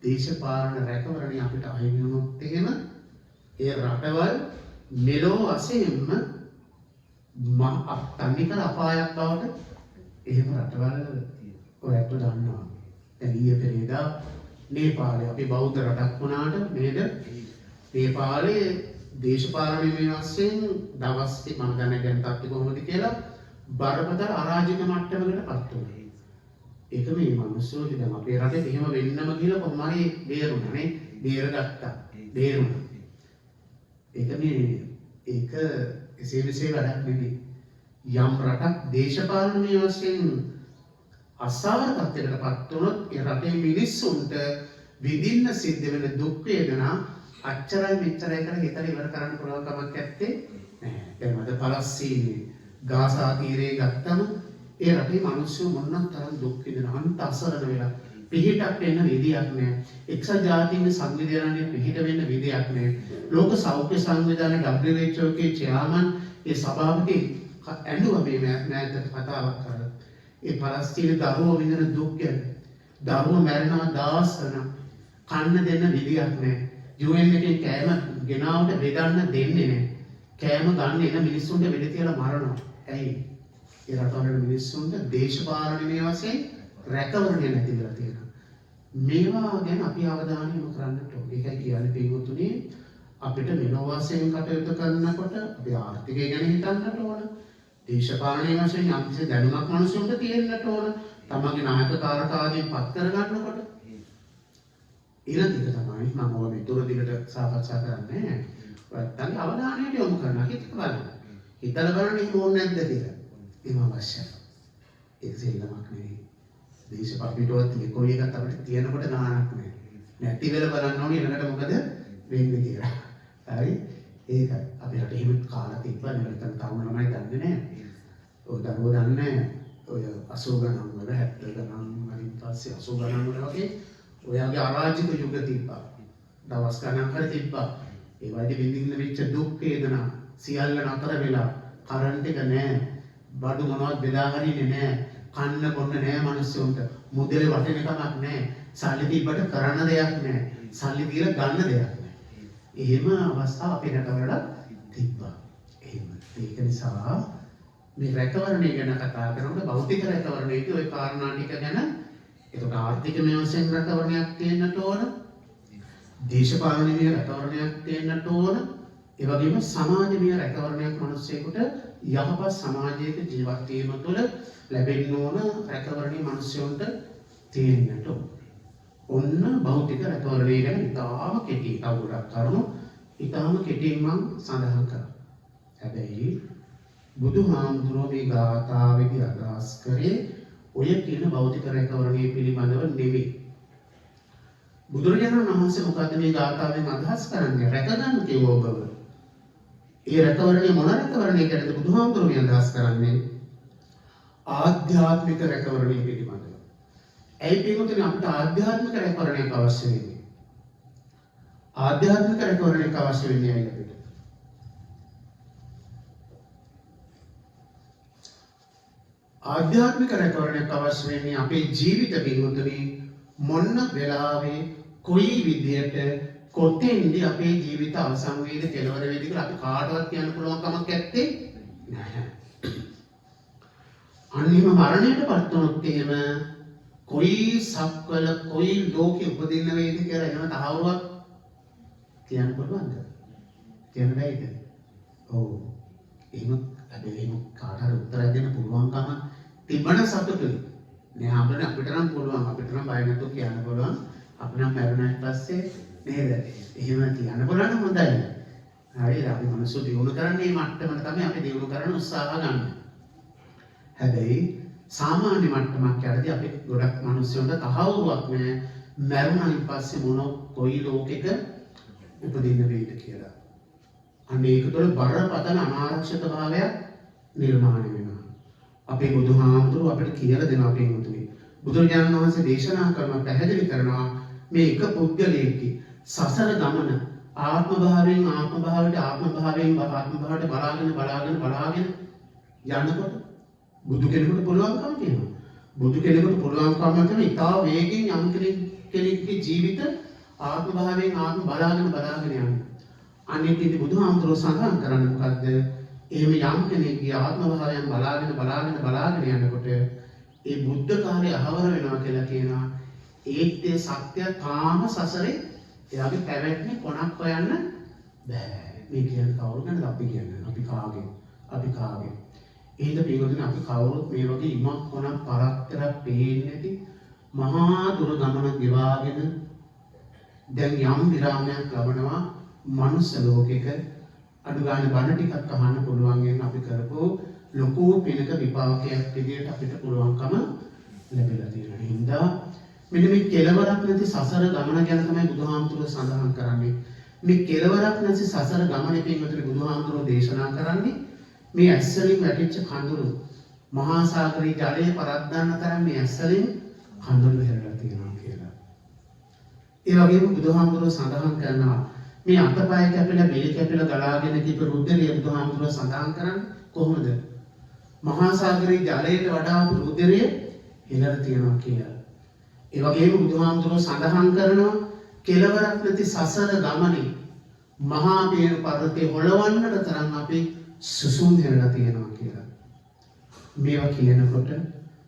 දේශපාලන රැකවරණය අපිට අහිමි වුණොත් එහෙම ඒ රටවල් මෙලෝ වශයෙන්ම තනිකර අපායක් බවට එහෙම රටවල් ඔයත් දන්නවා. දැන් ඊයේ පෙරේදා නේපාලේ අපි බෞද්ධ රටක් වුණාට නේද? නේපාලේ දේශපාලනීය වශයෙන් දවස් මම දන්නේ දැන් තත්ත්වය කොහොමද කියලා බරපතල අරාජික මට්ටමකට පත් වුණා. ඒක මේ මිනිස්සු දැන් අපේ රටේ එහෙම වෙන්නම කියලා කොහොම හරි බේරුණා නේ. බේරගත්තා. බේරුණා. ඒක එසේ මෙසේ වැඩක් නෙවෙයි. යම් රටක් දේශපාලනීය වශයෙන් අසාර තත්ත්වයකට පත් වුණොත් ඒ රටේ මිනිස්සුන්ට විඳින්න සිද්ධ වෙන දුක් වේදනා අච්චරයි මෙච්චරයි කියලා හිතලා ඉවර කරන්න පුළුවන් කමක් නැත්තේ නෑ. දැන් අද පලස්තීනයේ ගාසා තීරයේ ගත්තම ඒ රටේ මිනිස්සු මොනනම් තරම් දුක් විඳින අන්ත අසරණ වෙලා පිහිටක් වෙන්න විදියක් නෑ. එක්සත් ජාතීන්ගේ සංවිධානයේ පිහිට වෙන්න විදියක් නෑ. ලෝක සෞඛ්‍ය සංවිධානයේ WHO ගේ චෙයාර්මන් ඒ සභාවකේ ඇඬුවා මේ මෑතක කතාවක් කරලා. ඒ පලස්තීන දරුවෝ විඳින දුක් ගැන. දරුවෝ මැරෙනවා දවස් ගණන්. කන්න දෙන්න විදියක් නෑ. UN එකේ කෑම ගෙනාවට බෙදන්න දෙන්නේ නෑ. කෑම ගන්න එන මිනිස්සුන්ට වෙඩ තියලා මරනවා. ඇයි? ඒ රටවල මිනිස්සුන්ට දේශපාලනීය වශයෙන් රැකවරණය නැති වෙලා තියෙනවා. මේවා ගැන අපි අවධානය යොමු කරන්නට ඕනේ. ඒකයි කියන්නේ පිටුතුනේ අපිට මෙලොව වශයෙන් කටයුතු කරනකොට අපි ආර්ථිකය ගැන හිතන්නට ඕන. දේශපාලනීය වශයෙන් යම්කිසි දැනුමක් මිනිසුන්ට තියෙන්නට ඕන. තමන්ගේ නායකකාරකාදීන් පත් කරගන්නකොට ඊළඟ එක තමයි මම ඔය මෙතන දිගට සාකච්ඡා කරන්නේ. ඔයත්ගේ අවධානයට යොමු කරනවා. හිතලා බලන්න ඒක ඕනේ නැද්ද කියලා. ඒක අවශ්‍යයි. ඒක සෙල්ලමක් නෙවෙයි. දේශපාලනයටවත් කොයි එකක් අපිට තියෙනකොට නානක් නෑ. නැති වෙලා බලන්න ඕනේ ඊළඟට මොකද වෙන්නේ කියලා. හරි? ඒක අපිට එහෙම කාලා තිබ්බා නේ. නැත්නම් තරුණ ළමයි දන්නේ නෑ. ඔය දරුවෝ දන්නේ ඔය 80 ගණන් වල 70 ගණන් වලින් පස්සේ 80 ගණන් වල වගේ ඔයගේ අරාජික යුග තිබ්බා. දවස් ගණන් හරි තිබ්බා. ඒ වගේ විඳින්න වෙච්ච දුක් වේදනා සියල්ල නතර වෙලා කරන්ට් එක නෑ. බඩු මොනවත් බෙදා හරින්නේ නෑ. කන්න බොන්න නෑ මිනිස්සුන්ට. මුදලේ වටින කමක් නෑ. සල්ලි තිබ්බට කරන්න දෙයක් නෑ. සල්ලි දීලා ගන්න දෙයක් නෑ. එහෙම අවස්ථා අපේ රටවල තිබ්බා. එහෙම. ඒක නිසා මේ රැකවරණය ගැන කතා කරනකොට භෞතික රැකවරණයේදී ওই කාරණා ටික ගැන ඒකට ආර්ථිකමය වශයෙන් රැකවරණයක් තියෙන්නට ඕන. දේශපාලනීය රැකවරණයක් තියෙන්නට ඕන. ඒ වගේම සමාජීය රැකවරණයක් මිනිස්සෙකුට යහපත් සමාජයක ජීවත් වීම තුළ ලැබෙන්න ඕන රැකවරණීය මිනිස්සුන්ට තියෙන්නට ඕන. ඔන්න භෞතික රැකවරණය ගැන ඉතාම කෙටි තවුරක් කරුණු ඉතාම කෙටියෙන් මම සඳහන් කරා. හැබැයි බුදුහාමුදුරුවෝ මේ ගාථාවේදී අදහස් කරේ ඔය කියන භෞතික රැකවරණය පිළිබඳව නෙවෙයි. බුදුරජාණන් වහන්සේ මොකද මේ ගාථාවෙන් අදහස් කරන්නේ? රැකගන්න කිව්ව ඔබව. ඒ රැකවරණය මොන රැකවරණයකටද බුදුහාමුදුරුවෝ අදහස් කරන්නේ? ආධ්‍යාත්මික රැකවරණය පිළිබඳව. ඇයි පිටුතුනේ අපිට ආධ්‍යාත්මික රැකවරණයක් අවශ්‍ය වෙන්නේ? ආධ්‍යාත්මික රැකවරණයක් අවශ්‍ය වෙන්නේ ඇයි අපිට? ආධ්‍යාත්මික රැකවරණයක් අවශ්‍ය වෙන්නේ අපේ ජීවිත පිටුතුනේ මොන වෙලාවේ කොයි විදියට කොතෙන්දී අපේ ජීවිත අවසන් වේද කෙලවර වේද කියලා අපි කාටවත් කියන්න පුළුවන් කමක් නැත්තේ නැහැ. අනිම මරණයටපත් වුණොත් එහෙම කොයි සක්වල කොයි ලෝකෙ උපදින්න වේද කියලා එහෙම තහවුරුවක් කියන්න පුළුවන්ද? කියන්න බැයිද? ඔව්. එහෙම හැබැයි කාට හරි උත්තර දෙන්න පුළුවන්කම තිබෙන සතුටුයි. නෑ අපිට නම් පුළුවන් අපිට නම් බය නැතුව කියන්න පුළුවන්. අපි නම් මරුණාට පස්සේ නේද? එහෙම කියන්න පුළුවන් නම් හොඳයි. හරිද? අපි මනස දියුණු කරන්නේ මේ මට්ටමට තමයි අපි දියුණු කරන්න උත්සාහ ගන්න. හැබැයි සාමාන්‍ය මට්ටමක් යටදී අපි ගොඩක් මිනිස්සුන්ට තහවුරුවක් නෑ මරුණායින් පස්සේ මොන කොයි ලෝකෙක උපදින්න වේද කියලා. අන්න ඒක තුළ බරපතල අනාරක්ෂිත භාවයක් නිර්මාණය වෙනවා. අපේ බුදුහාමුදුරුවෝ අපිට කියලා දෙනවා පින්වතුනි. බුදුරජාණන් වහන්සේ දේශනා කරනවා පැහැදිලි කරනවා මේ එක පුද්ගලයෙක්ගේ සසර ගමන ආත්ම භාවයෙන් ආත්ම භාවයට ආත්ම භාවයෙන් ආත්ම භාවයට බලාගෙන යනකොට බුදු කෙනෙකුට පුළුවන්කම තියෙනවා. බුදු කෙනෙකුට පුළුවන්කම තියෙන ඉතා වේගෙන් යම් කෙනෙක්ගේ ජීවිත ආත්ම භාවයෙන් ආත්ම බලාගෙන යන්න. අනේ ඉතින් බුදුහාමුදුරුවෝ සඳහන් කරන්නේ මොකද්ද? එහෙම යම් කෙනෙක්ගේ ආත්ම භාවයන් බලාගෙන යනකොට ඒ බුද්ධ කාර්යය අහවර වෙනවා කියලා කියනවා. ඒත් ඒ සත්‍ය තාම සසරේ එයාගේ පැවැත්මේ කොනක් හොයන්න බෑ. මේ කියන්නේ කවුරු ගැනද? අපි කියන්නේ. අපි කාගේ. එහෙනම් පිටුදින අපි කවුරුත් මේ වගේ ඉමක් කොනක් පරක්තරක් පේන්නේ නැති මහා දුර ගමන ගෙවාගෙන දැන් යම් විරාමයක් ලබනවා මනුස්ස ලෝකෙක අඩු ගන්න බණ ටිකක් අහන්න පුළුවන් වෙන අපි කරපු ලොකු පිනක විපාකයක් විදියට අපිට පුළුවන්කම ලැබිලා තියෙනවා. හින්දා මෙන්න මේ කෙලවරක් නැති සසර ගමන ගැන තමයි බුදුහාමුදුරුවෝ සඳහන් කරන්නේ. මේ කෙලවරක් නැති සසර ගමනේ පින්වතුනි බුදුහාමුදුරුවෝ දේශනා කරන්නේ මේ ඇස්වලින් වැටිච්ච කඳුළු මහා සාගරයේ ජලයේ පරද්දන්න තරම් මේ ඇස්වලින් කඳුළු හැරලා තියෙනවා කියලා. ඒ වගේම බුදුහාමුදුරුවෝ සඳහන් කරනවා මේ අතපය කැපිලා බෙලි කැපිලා ගලාගෙන ගිය රුධිරය බුදුහාමුදුරුවෝ සඳහන් කරන්නේ කොහොමද? මහා සාගරයේ ජලයට වඩා රුධිරය හෙළලා තියෙනවා කියලා. ඒ වගේම බුදුහාමුදුරුවෝ සඳහන් කරනවා කෙලවරක් නැති සසර ගමනේ මහා මේරු පර්වතේ හොලවන්නට තරම් අපි සුසුම් හෙළලා තියෙනවා කියලා. මේවා කියනකොට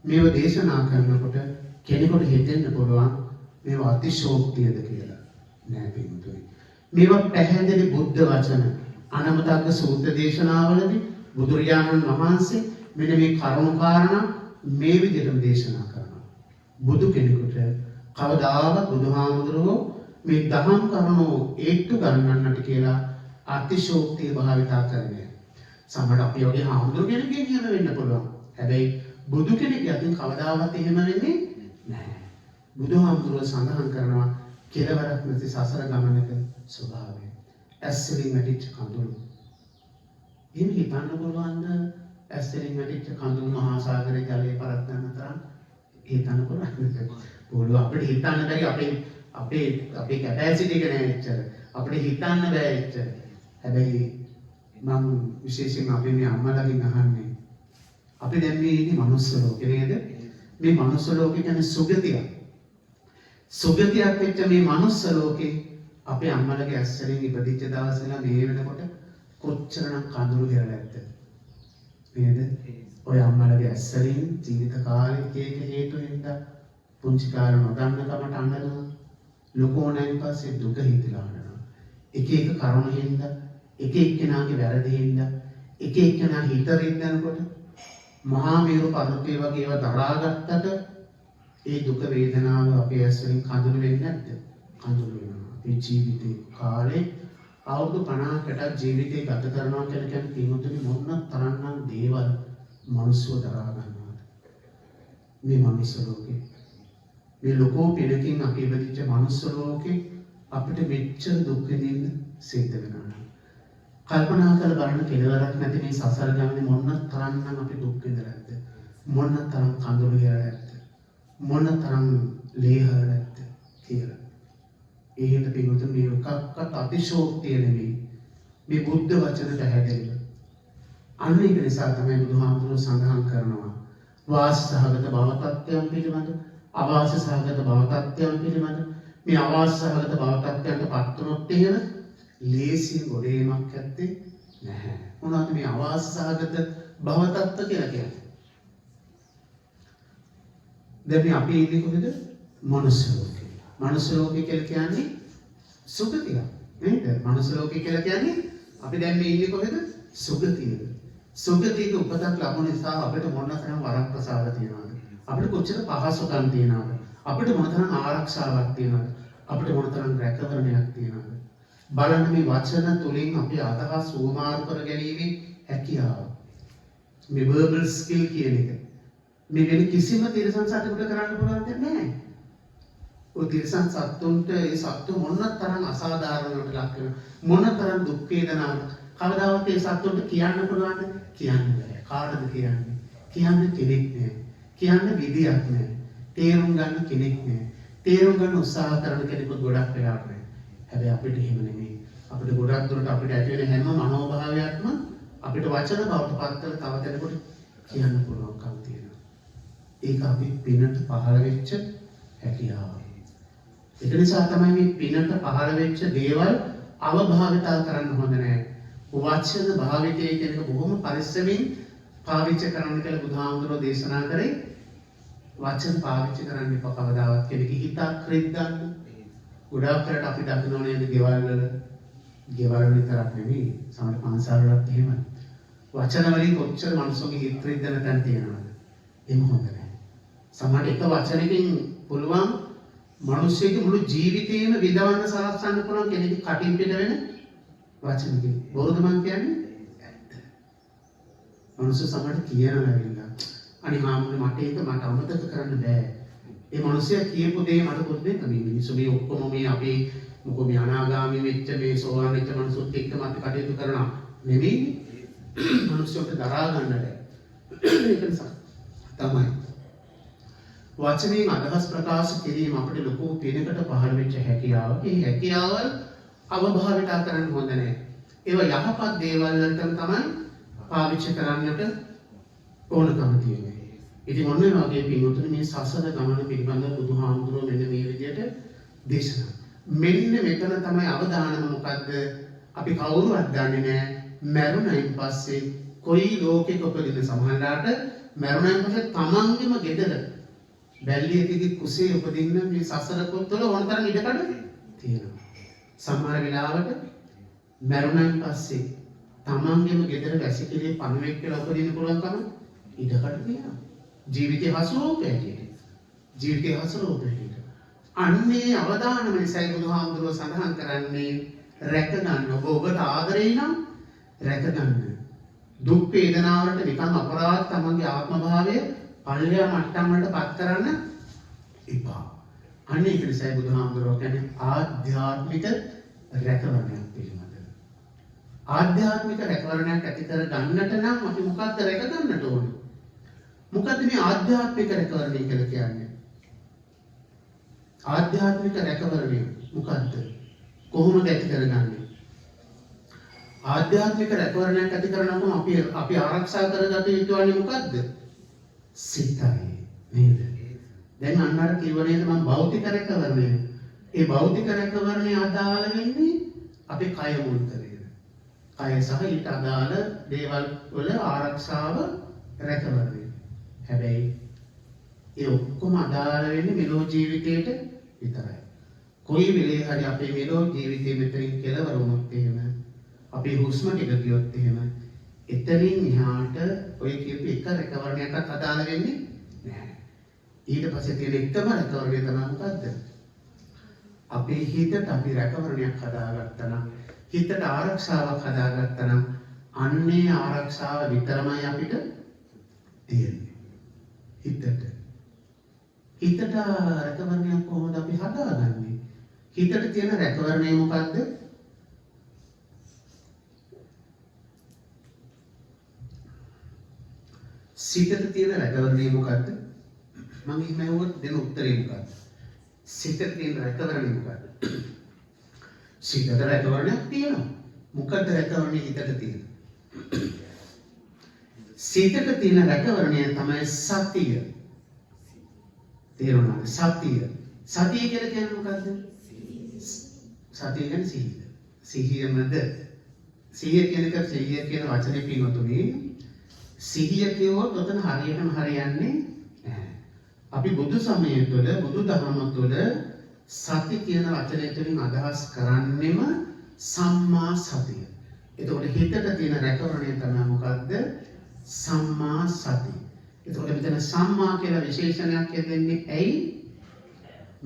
මේවා දේශනා කරනකොට කෙනෙකුට හිතෙන්න පුළුවන් මේවා අතිශෝක්තියද කියලා. නෑ පිටුතුනි. මේවා පැහැදිලි බුද්ධ වචන. අනමතග්ග සූත්‍ර දේශනාවලදී බුදුරජාණන් වහන්සේ මෙන්න මේ කරුණු කාරණා මේ විදිහටම දේශනා කරනවා. බුදු කෙනෙකුට කවදාවත් බුදුහාමුදුරුවෝ මේ දහම් කරුණු ඒත්තු ගන්නන්නට කියලා අතිශෝක්තිය භාවිතා කරන්නේ. සමහර අපි වගේ හාමුදුරු කෙනෙක්ගෙන් එහෙම වෙන්න පුළුවන්. හැබැයි බුදු කෙනෙක් යකින් කවදාවත් එහෙම වෙන්නේ නැහැ. බුදුහාමුදුරුවෝ සඳහන් කරනවා කෙලවරක් නැති සසර ගමනක ස්වභාවය. ඇස්වලින් වැටිච්ච කඳුළු. එහෙම හිතන්න පුළුවන්ද? ඇස්වලින් වැටිච්ච කඳුළු මහා සාගරයේ ජලයේ පරද්දන්න තරම් හිතන්න පුළුවන්ද? පොළොව අපිට හිතන්න බැරි අපේ කැපැසිටි එක නෑ එච්චර. අපිට හිතන්න බෑ එච්චර. හැබැයි මම විශේෂයෙන් අපි මේ අම්මලාගෙන් අහන්නේ අපි දැන් මේ ඉන්නේ මනුස්ස ලෝකේ නේද? මේ මනුස්ස ලෝකේ කියන්නේ සුගතියක්. සුගතියක් වෙච්ච මේ මනුස්ස ලෝකේ අපේ අම්මලාගේ ඇස්වලින් ඉපදිච්ච දවසේලා මේ වෙනකොට කොච්චරනම් කඳුළු හෙරලා ඇද්ද? නේද? ඔය අම්මලාගේ ඇස්වලින් ජීවිත කාලේ එක හේතු හින්දා පුංචි කාලේ නොදන්න කමට අඬනවා. ලොකු වුණායින් පස්සේ දුක හිතලා අඬනවා. එක කරුණු හින්දා එක එක්කෙනාගේ වැරදි හින්දා එක එක්කෙනා හිතරින් යනකොට මහා මේරු පර්වතය වගේ ඒවා දරාගත්තට ඒ දුක වේදනාව අපේ ඇස්වලින් කඳුළු වෙන්නේ නැද්ද? කඳුළු වෙනවා. මේ ජීවිතේ කාලේ අවුරුදු 50කට ජීවිතේ ගත කරනවා කියලා කියන්නේ පින්වතුනි මොන තරම්නම් දේවල් මනුස්සව දරා ගන්නවද? මේ මනුස්ස ලෝකේ මේ ලෝකෝ පිනකින් අපි ඉපදිච්ච මනුස්ස ලෝකේ අපිට මෙච්චර දුක් විඳින්න සිද්ධ වෙනවා. කල්පනා කරලා බලන්න කෙලවරක් නැති මේ සසර ගමනේ මොන තරම්නම් අපි දුක් විඳලා ඇද්ද? මොන තරම් කඳුළු හෙරලා ඇද්ද? මොන තරම් ලේහරලා ඇද්ද කියලා. ඒ හින්දා පිටුතුන් මේ එකක්වත් අතිශෝක්තිය නෙමෙයි. මේ බුද්ධ වචන පැහැදිලිව. අන්න ඒක නිසා තමයි බුදුහාමුදුරුවෝ සඳහන් කරනවා වාස සහගත භව තත්ත්වයන් පිළිබඳ අවාස සහගත භව තත්ත්වයන් පිළිබඳ මේ අවාස සහගත භව තත්ත්වයන්ට පත් වුණොත් එහෙම ලේසියෙන් ගොඩේමක් ඇත්තේ නැහැ. මොනවද මේ අවාස සහගත භව තත්ත්ව කියලා කියන්නේ? දැන් මේ අපි ඉන්නේ කොහෙද? මනුස්ස ලෝකේ. මනුස්ස ලෝකේ කියලා කියන්නේ සුගතිය. නේද? මනුස්ස ලෝකේ කියලා කියන්නේ අපි දැන් මේ ඉන්නේ කොහෙද? සුගතිය. සුගතියක උපතක් ලැබුණ නිසා අපිට මොන තරම් වරක් ප්‍රසාද තියෙනවද? අපිට කොච්චර පහසුකම් තියෙනවද? අපිට මොන තරම් ආරක්ෂාවක් තියෙනවද? අපිට මොන තරම් රැකවරණයක් තියෙනවද? බලන්න මේ වචන තුලින් අපි අදහස් උවමාරු කර ගැනීමේ හැකියාව. මේ verbal skill කියන එක. මේ වෙන කිසිම තිරසන් සතෙකුට කරන්න පුළුවන් දෙයක් නැහැ. ඔය තිරසන් සත්තුන්ට ඒ සත්තු මොන තරම් අසාධාරණවට ලක් වෙන මොන තරම් දුක් වේදනාවක් කවදාවත් ඒ සත්තුන්ට කියන්න පුළුවන්ද? කියන්න බෑ. කාටද කියන්නේ? කියන්න කෙනෙක් නෑ. කියන්න විදියක් නෑ. තේරුම් ගන්න කෙනෙක් නෑ. තේරුම් ගන්න උත්සාහ කරන කෙනෙකුත් ගොඩක් වෙලාවට නෑ. හැබැයි අපිට එහෙම නෙමෙයි. අපිට ගොඩක් දුරට අපිට ඇති වෙන හැම මනෝභාවයක්ම අපිට වචන බවට පත් කරලා තව කෙනෙකුට කියන්න පුළුවන්කම් තියෙනවා. ඒක අපි පිනට පහළ වෙච්ච හැකියාව. ඒක නිසා තමයි මේ පිනට පහළ වෙච්ච දේවල් අවභාවිතා කරන්න හොඳ නැහැ. වචන භාවිතය කියන එක බොහොම පරිස්සමින් පාවිච්චි කරන්න කියලා බුදුහාමුදුරෝ දේශනා කරේ. වචන පාවිච්චි කරන්න එපා කවදාවත්. කෙනෙක් හිතක් රිද්දන්න. ගොඩාක් කරට අපි දකින්න නේද ගෙවල් විතරක් නෙමෙයි සමහර පන්සල් වලත් එහෙමයි. වචන වලින් කොච්චර මනුස්සෝගේ හිත රිද්දන තැන් තියෙනවද? එහෙම හොඳ නැහැ. සමහර එක වචනකින් පුළුවන් මනුස්සයෙකුගේ මුළු ජීවිතේම විඳවන්න සලස්සන්න පුළුවන් කෙනෙක් කටින් පිට වෙන වචනකින්. බොරුද මං කියන්නේ? ඇත්ත. මනුස්ස සමහර කියනවා ඇවිල්ලා. අනේ මාමුනේ මට අමතක කරන්න බෑ. ඒ මනුස්සයා කියපු දේ මට පොඩ්ඩක් මේ මිනිස්සු මේ ඔක්කොම මේ අපේ මොකෝ මේ අනාගාමී වෙච්ච මේ සෝවාන් වෙච්ච මනුස්සොත් එක්කම අපි කටයුතු කරනවා නෙමෙයි. මනුස්සයට දරා ගන්න බෑ. ඒක නිසා තමයි වචනයෙන් අදහස් ප්‍රකාශ කිරීම අපිට ලොකු පිනකට පහළ වෙච්ච හැකියාව. ඒ හැකියාව අවභාවිතා කරන්න හොඳ නැහැ. ඒවා යහපත් දේවල් වලටම තමයි පාවිච්චි කරන්නට ඕනකම තියෙන්නේ. ඉතින් ඔන්න ඒ වගේ පින්වතුනි මේ සසර ගමන පිළිබඳව බුදුහාමුදුරුවෝ මෙන්න මේ විදිහට දේශනා. මෙන්න මෙතන තමයි අවදානම මොකද්ද? අපි කවුරුවත් දන්නේ නැහැ. මරුණයින් පස්සේ කොයි ලෝකෙක උපදින සමහරලාට මරුණයින් පස්සේ තමන්ගේම ගෙදර බැල්ලියකගේ කුසේ උපදින්න මේ සසර පොත්වල ඕනතරම් ඉඩකඩ තියෙනවා. සමහර වෙලාවට මරුණයින් පස්සේ තමන්ගේම ගෙදර වැසිකිළියේ පණුවෙක් කියලා උපදින්න පුළුවන්කම ඉඩකඩ තියෙනවා. ජීවිතේ හසුරෝපයට. අන්නේ අවදානම නිසායි බුදුහාමුදුරුවෝ සඳහන් කරන්නේ රැක ගන්න. ඔබට ආදරේ නම් රැක ගන්න. දුක් වේදනාවලට නිකන් අපරාධ තමන්ගේ ආත්ම භාවය පල්ලිය මට්ටම් වලට පත් කරන්න එපා. අනේ ඒක නිසායි බුදුහාමුදුරුවෝ කියන්නේ ආධ්‍යාත්මික රැකවරණයක් පිළිබඳව. ආධ්‍යාත්මික රැකවරණයක් ඇති කර ගන්නට නම් අපි මොකක්ද රැක ගන්නට ඕනේ? මොකද්ද මේ ආධ්‍යාත්මික රැකවරණය කියලා කියන්නේ? ආධ්‍යාත්මික රැකවරණය මොකද්ද? කොහොමද ඇති කරගන්නේ? ආධ්‍යාත්මික රැකවරණයක් ඇති කරනකොට අපි ආරක්ෂා කරගත යුතු වන්නේ මොකද්ද? සිතයි නේද? දැන් අන්න අර කිව්ව නේද මම භෞතික රැකවරණය. ඒ භෞතික රැකවරණය අදාළ වෙන්නේ අපේ කය මුල් කරගෙන. කය සහ ඊට අදාළ දේවල් වල ආරක්ෂාව රැකවරණය. හැබැයි ඒ ඔක්කොම අදාළ වෙන්නේ මෙලෝ ජීවිතේට විතරයි. කොයි වෙලේ හරි අපේ මෙලෝ ජීවිතේ මෙතනින් කෙලවර වුණොත් එහෙම අපේ හුස්ම ටික ගියොත් එහෙම එතනින් එහාට ඔය කියපු එක රැකවරණයක්වත් අදාළ වෙන්නේ නැහැ. ඊට පස්සේ තියෙන එකම රැකවරණය තමයි මොකද්ද? අපේ හිතට අපි රැකවරණයක් හදාගත්තා නම් හිතට ආරක්ෂාවක් හදාගත්තා නම් අන්නේ ආරක්ෂාව විතරමයි අපිට තියෙන්නේ. හිතට රැකවරණයක් කොහොමද අපි හදාගන්නේ? හිතට තියෙන රැකවරණය මොකද්ද? සිතට තියෙන රැකවරණය මොකද්ද? මම එහෙමවොත් දෙන උත්තරේ මොකද්ද? සිතට තියෙන රැකවරණය මොකද්ද? සිතට රැකවරණයක් තියෙනවා. මොකද්ද රැකවරණය හිතට තියෙන? සිතට තියෙන රැකවරණය තමයි සතිය. තේරුණාද? සතිය. සතිය කියලා කියන්නේ මොකද්ද? සතිය කියන්නේ සිහිය. සිහියමද? සිහිය කියන වචනේ පිටුතුනේ සිහිය කියවොත් ඔතන හරියටම හරියන්නේ නැහැ. අපි බුදු සමය තුළ බුදු දහම තුළ සති කියන වචනය තුළින් අදහස් කරන්නේම සම්මා සතිය. එතකොට හිතට තියෙන රැකවරණය තමයි මොකද්ද? සම්මා සති. එතකොට මෙතන සම්මා කියලා විශේෂණයක් දෙන්නේ ඇයි?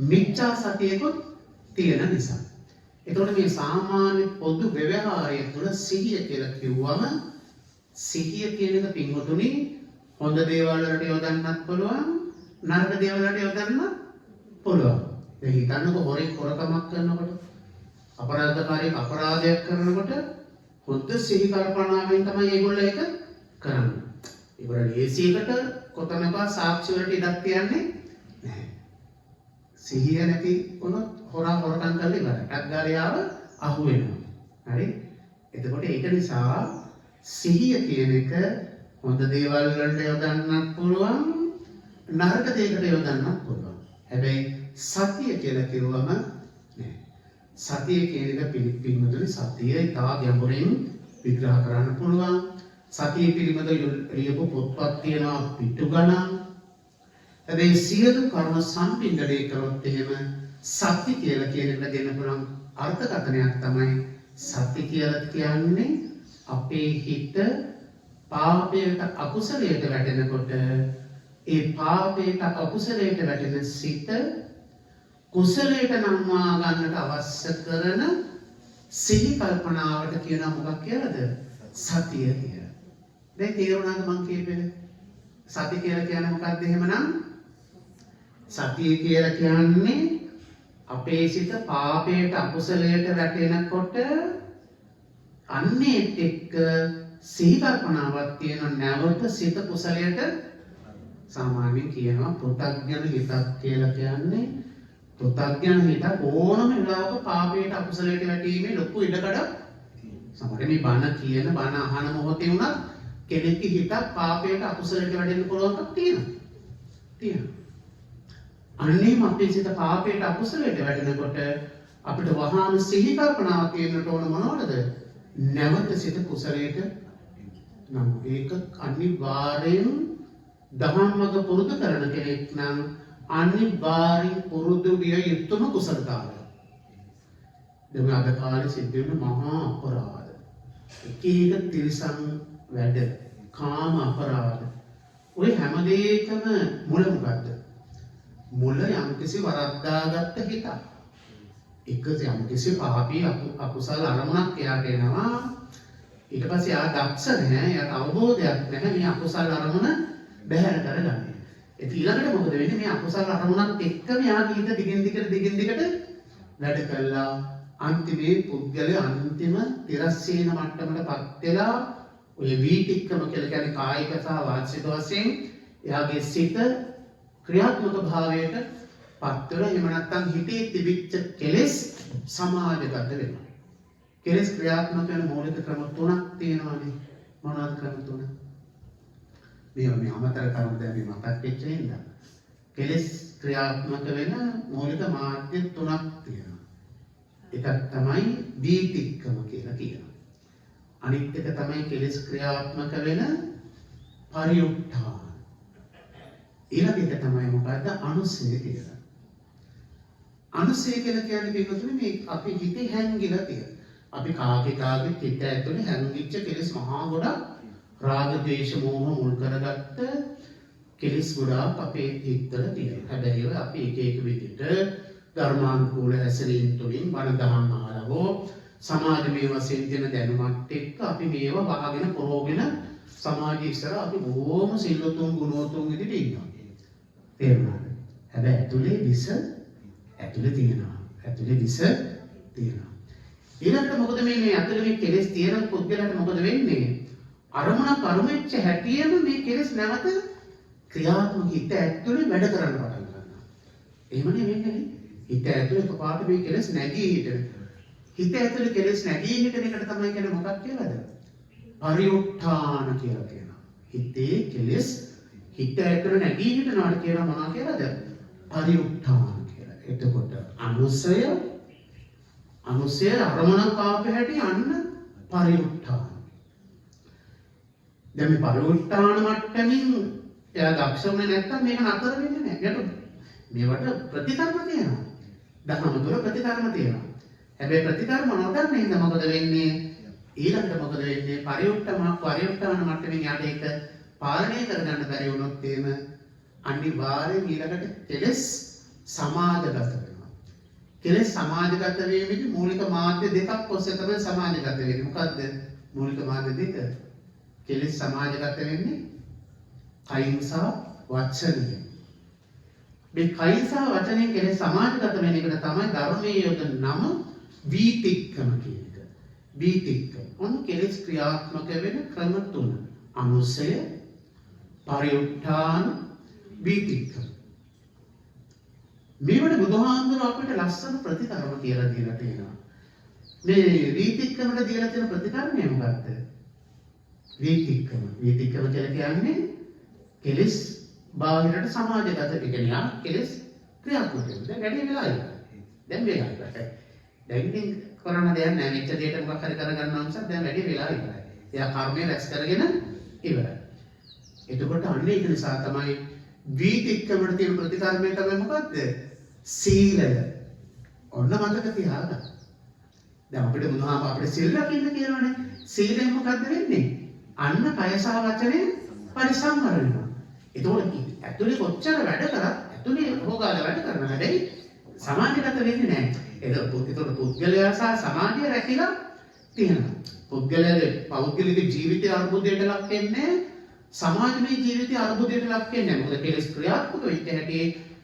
මිච්ඡා සතියකුත් තියෙන නිසා. එතකොට මේ සාමාන්‍ය පොදු ව්‍යවහාරය තුළ සිහිය කියලා කිව්වම සිහිය කියන එක පින්වතුනි හොඳ දේවල් වලට යොදන්නත් පුළුවන් නරක දේවල් වලට යොදන්නත් පුළුවන්. දැන් හිතන්නකො හොරෙක් හොරකමක් කරනකොට අපරාධකාරයෙක් අපරාධයක් කරනකොට හොඳ සිහි කල්පනාවෙන් තමයි ඒගොල්ලෝ ඒක කරන්නේ. ඒගොල්ලෝ ලේසියකට කොතනක සාක්ෂි වලට ඉඩක් තියන්නේ නැහැ. සිහිය නැති වුණොත් හොරා හොරකම් කරලා ඉවරයි. ටග්ගාරියාව අහු වෙනවා. හරි? එතකොට ඒක නිසා සිහිය කියන එක හොඳ දේවල් වලට යොදන්නත් පුළුවන් නරක දෙයකට යොදන්නත් පුළුවන්. හැබැයි සතිය කියලා කිව්වම නෑ. සතිය කියන එක පිළිපින්වතුනි සතිය ඉතා ගැඹුරින් විග්‍රහ කරන්න පුළුවන්. සතිය පිළිබඳ ලියපු පොත්පත් තියෙනවා පිටු ගණන්. හැබැයි සියලු කර්ම සම්පින්ඩණය කරොත් එහෙම සති කියලා කියන එකට දෙන්න පුළුවන් අර්ථකථනයක් තමයි සති කියලා කියන්නේ අපේ හිත පාපයට අකුසලයට වැටෙනකොට ඒ පාපයට අකුසලයට වැටෙන සිත කුසලයට නම්වා ගන්නට අවශ්‍ය කරන සිහි කල්පනාවට කියන මොකක් කියලාද? සතිය කියලා. දැන් තේරුණාද මං කියපේ? සති කියලා කියන්නේ මොකක්ද එහෙමනම්? සතිය කියලා කියන්නේ අපේ සිත පාපයට අකුසලයට වැටෙනකොට අන්නේත් එක්ක සිහි කල්පනාවක් තියෙන නැවත සිත කුසලයට සාමාන්‍යයෙන් කියනවා පෘථග්ජන හිතක් කියලා කියන්නේ පෘථග්ජන හිත ඕනම වෙලාවක පාපයට අකුසලයට වැටීමේ ලොකු ඉඩකඩක් සමහර මේ බණ කියන බණ අහන මොහොතේ වුණත් කෙනෙක්ගේ හිත පාපයට අකුසලයට වැටෙන්න පුළුවන්කම තියෙනවා. අන්නේම අපේ සිත පාපයට අකුසලයට වැටෙනකොට අපිට වහාම සිහි කල්පනාවක් තියෙන්නට ඕන මොනවද? නැවත සිත කුසලයට නම් ඒක අනිවාර්යෙන් දහම්මග පුරුදු කරන කෙනෙක් නම් අනිවාර්යෙන් පුරුදු විය යුතුම කුසලතාවය. දැන් අද කාලේ සිද්ධ වෙන මහා අපරාධ. එක එක තිරිසන් වැඩ, කාම අපරාධ. ඔය හැම දෙයකම මුල මොකද්ද? මුල යම්කිසි වරද්දාගත්ත හිතක්. එක යම්කිසි පාපී අකුසල අරමුණක් එයාට එනවා. ඊට පස්සේ ආ දක්ෂ නැහැ, එයාට අවබෝධයක් නැහැ මේ අකුසල අරමුණ බැහැර කරගන්න. ඒ ඊළඟට මොකද වෙන්නේ? මේ අකුසල අරමුණත් එක්කම යාගේ හිත දිගින් දිගට වැඩ කළා. අන්තිමේ පුද්ගලයා අන්තිම තිරස්සීන මට්ටමටපත් වෙලා ඔය වීතික්කම කියලා කියන්නේ කායික සහ වාචික වශයෙන් එයාගේ සිත ක්‍රියාත්මක භාවයට පත් වෙලා එහෙම නැත්නම් හිතේ තිබිච්ච කෙලෙස් සමාජගත වෙනවා. කෙලෙස් ක්‍රියාත්මක වෙන මූලික ක්‍රම තුනක් තියෙනවානේ. මොනවාද ක්‍රම තුන? මේ අමතර කරුණු දැන් මේ මතක් වෙච්ච හින්දා. කෙලෙස් ක්‍රියාත්මක වෙන මූලික මාර්ග තුනක් තියෙනවා. එකක් තමයි වීතික්කම කියලා කියනවා. අනිත් එක තමයි කෙලෙස් ක්‍රියාත්මක වෙන පරිඋත්ථාන. ඊළඟ එක තමයි මොකද්ද? අනුසය කියලා. අනුසය කියලා කියන්නේ පිටුතුනේ මේ අපි හිතේ හැංගිලා තියෙන. අපි කාගේ හිත ඇතුලේ හැංගිච්ච කෙලෙස් මහා ගොඩක් රාග, ද්වේෂ, මෝහ මුල් කරගත්ත කෙලෙස් ගොඩක් අපේ හිතවල තියෙනවා. හැබැයි ඒවා අපි එක එක විදිහට ධර්මානුකූල හැසිරීම තුළින් බණ දහම් අහලා හෝ සමාජමය වශයෙන් දෙන දැනුමත් එක්ක අපි මේවා වහගෙන පොරෝගෙන සමාජය ඉස්සර අපි බොහොම සිල්වතුන් ගුණවතුන් විදිහට ඉන්නවා. තේරුණාද? හැබැයි ඇතුලේ විස තියෙනවා. ඊළඟට මොකද මේ ඇතුලේ මේ කෙලෙස් තියෙන පුද්ගලයාට මොකද වෙන්නේ? අරමුණක් අරුමෙච්ච හැටියෙම මේ කෙලෙස් නැවත ක්‍රියාත්මක හිත ඇතුලේ වැඩ කරන්න පටන් ගන්නවා. එහෙමනේ වෙන්නේ. හිත ඇතුලේ එකපාරට මේ කෙලෙස් නැගී හිටින. හිත ඇතුලේ කෙලෙස් නැගී හිටින එකට තමයි කියන්නේ මොකක්ද කියලාද? පරිඋත්ථාන කියලා කියනවා. හිතේ කෙලෙස් හිත ඇතුලේ නැගී හිටිනාට කියනවා මොනවා කියලාද? පරිඋත්ථාන කියලා. එතකොට අනුසය අරමුණක් ආපු හැටි අන්න පරිඋත්ථාන. දැන් මේ පරිඋත්ථාන මට්ටමින් එයා දක්ෂුනේ නැත්තම් මේක නතර වෙන්නේ නැහැ. මේවට ප්‍රතිකර්ම තියෙනවා. දහම තුළ ප්‍රතිකර්ම තියෙනවා. හැබැයි ප්‍රතිකර්ම නොදන්න හින්දා මොකද වෙන්නේ? ඊළඟට මොකද වෙන්නේ? පරිඋත්ථාන මට්ටමින් යාට ඒක පාලනය කරගන්න බැරි වුණොත් එහෙම අනිවාර්යෙන් ඊළඟට කෙලෙස් සමාජගත වෙනවා. කෙලෙස් සමාජගත වීමේදී මූලික මාධ්‍ය දෙකක් ඔස්සේ තමයි සමාජගත වෙන්නේ. මොකද්ද මූලික මාධ්‍ය දෙක? කෙලෙස් සමාජගත වෙන්නේ කයින් සහ වචනයෙන්. මේ කයින් සහ වචනයෙන් කෙලෙස් සමාජගත වෙන එකට තමයි ධර්මයේ යොදන නම වීතික්කම කියන එක. වීතික්කම. ඔන්න කෙලෙස් ක්‍රියාත්මක වෙන ක්‍රම තුන. අනුසය, පරිඋත්ථාන, වීතික්කම. මේවට බුදුහාමුදුරුවෝ අපිට ලස්සන ප්‍රතිකර්ම කියලා දීලා තියෙනවා. මේ වීතික්කමට දීලා තියෙන ප්‍රතිකර්මය මොකක්ද? වීතික්කම කියලා කියන්නේ කෙලෙස් බාහිරට සමාජගත කෙනෙක් කෙලෙස් ක්‍රියාත්මක වෙනවා. දැන් වැඩි වෙලා ඉවරයි. දැන් ඉතින් කරන්න දෙයක් නැහැ. මෙච්ච දෙයට මොකක් හරි කරගන්නවා මිසක් දැන් වැඩි වෙලා ඉවරයි. එයා කර්මය රැස් කරගෙන ඉවරයි. එතකොට අන්න ඒක නිසා තමයි වීතික්කමට තියෙන ප්‍රතිකර්මය තමයි මොකද්ද? සීලය. ඔන්න මතක තියාගන්න. දැන් අපිට බුදුහාම අපිට සීල රකින්න කියනවනේ. සීලෙන් මොකද්ද වෙන්නේ? අන්න කය සහ වචනේ පරිසම්වර වෙනවා. එතකොට ඇතුලේ කොච්චර වැඩ කරත් ඇතුලේ හොගාලා වැඩ කරන හැබැයි සමාධිගත වෙන්නේ නැහැ. එතකොට පුද්ගලයා සහ සමාධිය රැකිලා තියෙනවා. පුද්ගලයාගේ පෞද්ගලික ජීවිතය අර්බුදයට ලක් වෙන්නේ සමාජමය ජීවිතය අර්බුදයට ලක් වෙන්නේ නැහැ. මොකද කෙලෙස් ක්‍රියාත්මක වෙච්ච හැටි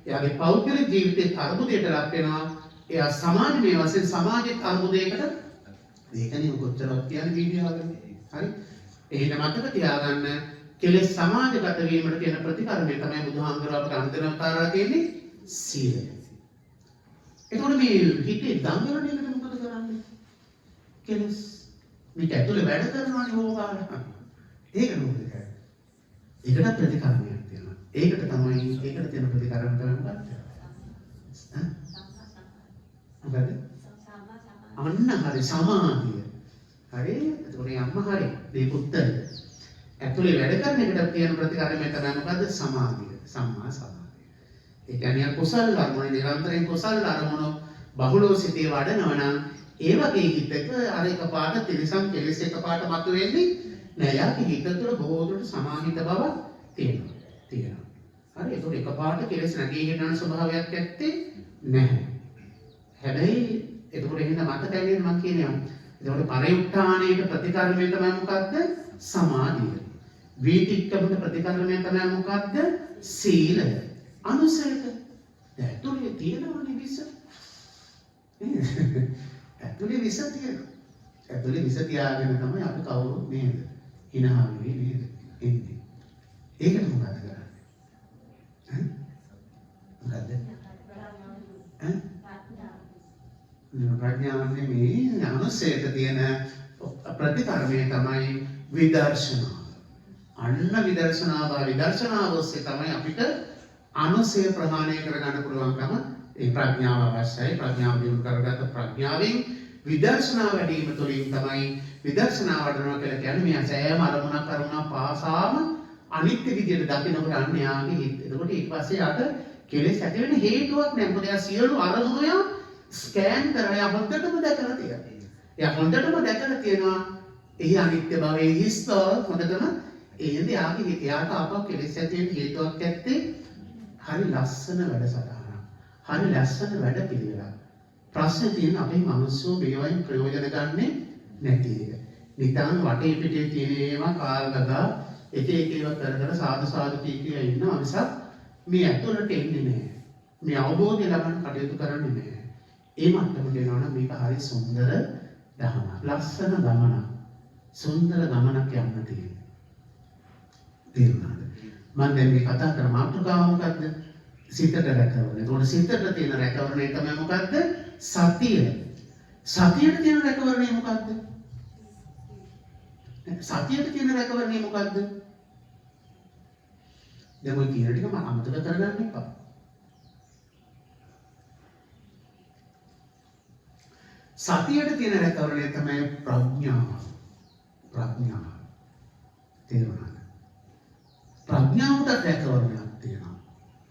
එයාගේ පෞද්ගලික ජීවිතේ අර්බුදයට ලක් වෙනවා. එයා සමාජමය වශයෙන් සමාජයේ අර්බුදයකට ඒකනේ කොච්චරක් කියන්නේ වීඩියෝ වලින්. හරි? එහෙනම් මතක තියාගන්න කෙලෙස් සමාජගත වීමට තියෙන ප්‍රතිකර්මය තමයි බුදුහාමුදුරුවෝ අපට අනුදැනුම් කරලා තියෙන්නේ සීලය. එතකොට මේ හිතේ දඟලන එකට මොකද කරන්නේ? කෙලෙස් මේක ඇතුලේ වැඩ කරනවානේ ඕකාර. ඒක නෝද කරන්නේ. ඒකට ප්‍රතිකර්මයක් තියෙනවා. ඒකට තමයි ඒකට තියෙන ප්‍රතිකර්ම තමයි මොකක්ද? මොකද? අන්න හරි සමාධිය. හරි? එතකොට යම්ම හරි මේ උත්තරය. ඇතුලේ වැඩ කරන එකට තියෙන ප්‍රතිකර්මය තමයි මොකද්ද? සමාධිය. සම්මා සමාධිය. ඒ කියන්නේ කුසල ධර්මනේ නිරන්තරයෙන් කුසල ධර්මන බහුලව සිටේ වඩනවා නම් ඒ වගේ හිතක අර එකපාරට තිරසම් කෙලෙස් එකපාරට මතුවෙන්නේ නෑ. යාගේ හිත තුළ බොහෝ දුරට සමාහිත බවක් තියෙනවා. හරි? ඒතකොට එකපාරට කෙලෙස් නැගී හිටින ස්වභාවයක් ඇත්තේ නැහැ. හැබැයි එතකොට එහෙනම් මතකයි මම කියන්නේ. එතකොට පරිඋත්ථානයේ ප්‍රතිකර්මය තමයි මොකද්ද? සමාධිය. වීතික්කමට ප්‍රතිකර්මය තමයි මොකද්ද? සීලය. අනුසයට. ඇතුලේ තියෙනවනේ විස. ඇතුලේ විස තියෙනවා. ඇතුලේ විස තියාගෙන තමයි අපි කවුරුත් නේද? hina වෙන්නේ නේද? එන්නේ. ඒකට මොකද කරන්නේ? මොකද්ද? ප්‍රඥාව නෙමෙයි අනුසයට තියෙන ප්‍රතිකර්මය තමයි විදර්ශනාව. අන්න විදර්ශනාව ඔස්සේ තමයි අපිට අනුසය ප්‍රහාණය කරගන්න පුළුවන්කම ඒ ප්‍රඥාව අවශ්‍යයි. ප්‍රඥාව දියුණු කරගත්ත ප්‍රඥාවෙන් විදර්ශනා වැඩිම තුළින් තමයි විදර්ශනා වඩනවා කියලා කියන්නේ මේ සෑම අරමුණක් පාසාම අනිත්‍ය විදියට දකිනකොට අන්න යාගේ හිත. එතකොට ඊට පස්සේ යාට කෙලෙස් ඇති වෙන්න හේතුවක් නැහැ. මොකද යා සියලු අරමුණු ස්කෑන් කරලා හොඳටම දැකලා තියෙනවා. එයා හොඳටම දැකලා තියෙනවා එහි අනිත්‍යභාවයේ හිස්තව හොඳටම එහෙනම් යාගේ හිත යාට ආපහු කෙලෙස් ඇති වෙන්න හේතුවක් ඇත්තේ හරි ලස්සන වැඩසටහනක්. හරි ලස්සන වැඩ පිළිවෙලක්. ප්‍රශ්නේ තියෙන අපේ මිනිස්සු මේවයින් ප්‍රයෝජන ගන්නෙ නැති එක. නිකන් වටේ පිටේ තියෙන ඒවා කාල් ගගා එක ඒවා කර සාදු කී ඉන්නවා මිසක් මේ ඇතුළට එන්නේ නැහැ. මේ අවබෝධය ලබන්න කටයුතු කරන්නේ නැහැ. ඒ මට්ටමට එනවනම් මේක හරි සුන්දර දහමක්. ලස්සන ගමනක්. සුන්දර ගමනක් යන්න තියෙනවා. තේරුණාද? මම දැන් මේ කතා කරන මාතෘකාව මොකද්ද? සිතට රැකවරණ. ඒතකොට සිතට තියෙන රැකවරණය තමයි මොකද්ද? සතිය. සතියට තියෙන රැකවරණය මොකද්ද? සතියට තියෙන රැකවරණය මොකද්ද? දැන් ඔය කියන ටික මම අමතක කරගන්න එපා. සතියට තියෙන රැකවරණය තමයි ප්‍රඥාව. තේරුණාද? ප්‍රඥාවට රැකවරණයක් තියෙනවා.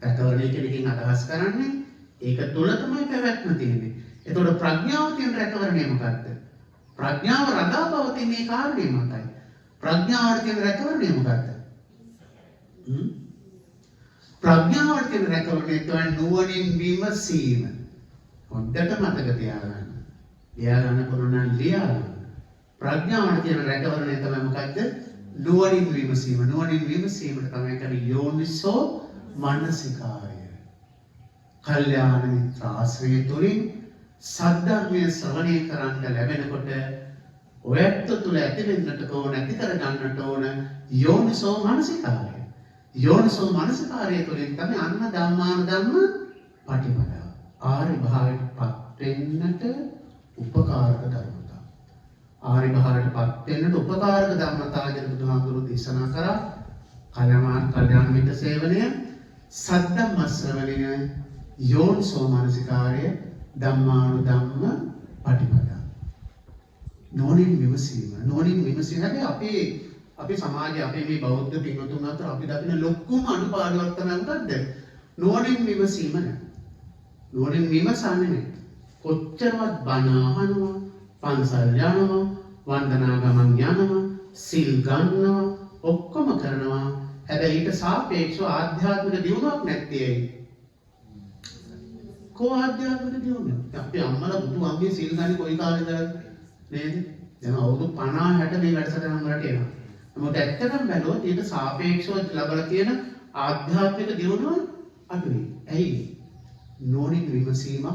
රැකවරණය කියලකින් අදහස් කරන්නේ ඒක තුල තමයි පැවැත්ම තියෙන්නේ. එතකොට ප්‍රඥාව තියෙන රැකවරණය මොකක්ද? ප්‍රඥාව රඳා පවතින මේ කාරණේ මතයි. ප්‍රඥාවට තියෙන රැකවරණය මොකක්ද? ප්‍රඥාවට තියෙන රැකවරණය තමයි නුවණින් විමසීම. හොඳට මතක තියාගන්න. ලියාගන්න පුළුවන් නම් ලියාගන්න. ප්‍රඥාවට තියෙන රැකවරණය තමයි මොකක්ද? නුවණින් විමසීම. නුවණින් විමසීමට තමයි කියන්නේ යෝනිසෝ මනසිකාරය. කල්යාණ මිත්‍ර ආශ්‍රය තුළින් සද්ධර්මයේ ශ්‍රවණය කරන්න ලැබෙනකොට ඔයත් තුළ ඇති වෙන්නට ඕන, ඇති කර ගන්නට ඕන යෝනිසෝ මනසිකාරය. යෝනිසෝ මනසිකාරය තුළින් තමයි අන්න ධම්මානුධම්ම පටිපදාව. ආර්ය භාවයට පත් වෙන්නට උපකාරක ධර්මතා. ආර්ය භාවයට පත් වෙන්නට උපකාරක ධර්මතා ගැන බුදුහාමුදුරුවෝ දේශනා කරා. කල්යාණ මිත්‍ර සේවනය, සද්ධම්ම ශ්‍රවණය, යෝනිසෝ මනසිකාරය, ධම්මානුධම්ම පටිපදා. නෝනින් විමසීම හැබැයි අපේ සමාජයේ අපේ මේ බෞද්ධ පින්වතුන් අතර අපි දකින ලොකුම අනුපාඩුවක් තමයි මොකද්ද? නෝනින් විමසීම නැහැ. නෝනින් විමසන්නේ නැහැ. කොච්චරවත් බණ අහනවා, පන්සල් යනවා, වන්දනා ගමන් යනවා, සිල් ගන්නවා, ඔක්කොම කරනවා. හැබැයි ඊට සාපේක්ෂව ආධ්‍යාත්මික දියුණුවක් නැත්තේ ඇයි? කොහොම ආධ්‍යාත්මික දියුණුවක්? අපේ අම්මලා බුදු අම්මේ සිල් ගන්නේ කොයි කාලෙද නේද? දැන් අවුරුදු 50 60 මේ වැඩසටහන වලට එනවා. නමුත් ඇත්තටම බැලුවොත් ඊට සාපේක්ෂව ලැබලා තියෙන ආධ්‍යාත්මික දියුණුව අඩුයි. ඇයි? නෝනින් විමසීමක්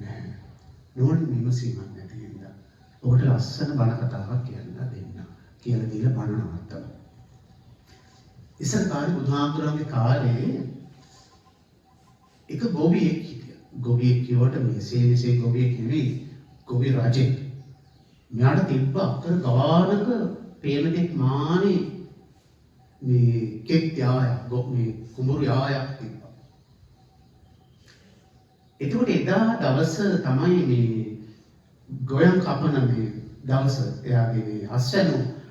නැහැ. නෝනින් විමසීමක් නැති හින්දා. ඔබට ලස්සන බණ කතාවක් කියන්න දෙන්න. කියලා දීලා බණ නවත්තනවා. ඉස්සර කාලේ බුදුහාමුදුරන්ගේ කාලේ එක ගෝවියෙක් හිටියා. ගෝවියෙක් කියවට මෙසේ ගෝවියෙක් නෙවෙයි. ගෝවි රජෙක්. මෙයාට තිබ්බ අක්කර ගානක පේනදෙක් මානේ මේ කෙක් යායක් මේ කුඹුරු යායක් තිබ්බා. එතකොට එදා දවස තමයි මේ ගොයම් කපන මේ දවස එයාගේ මේ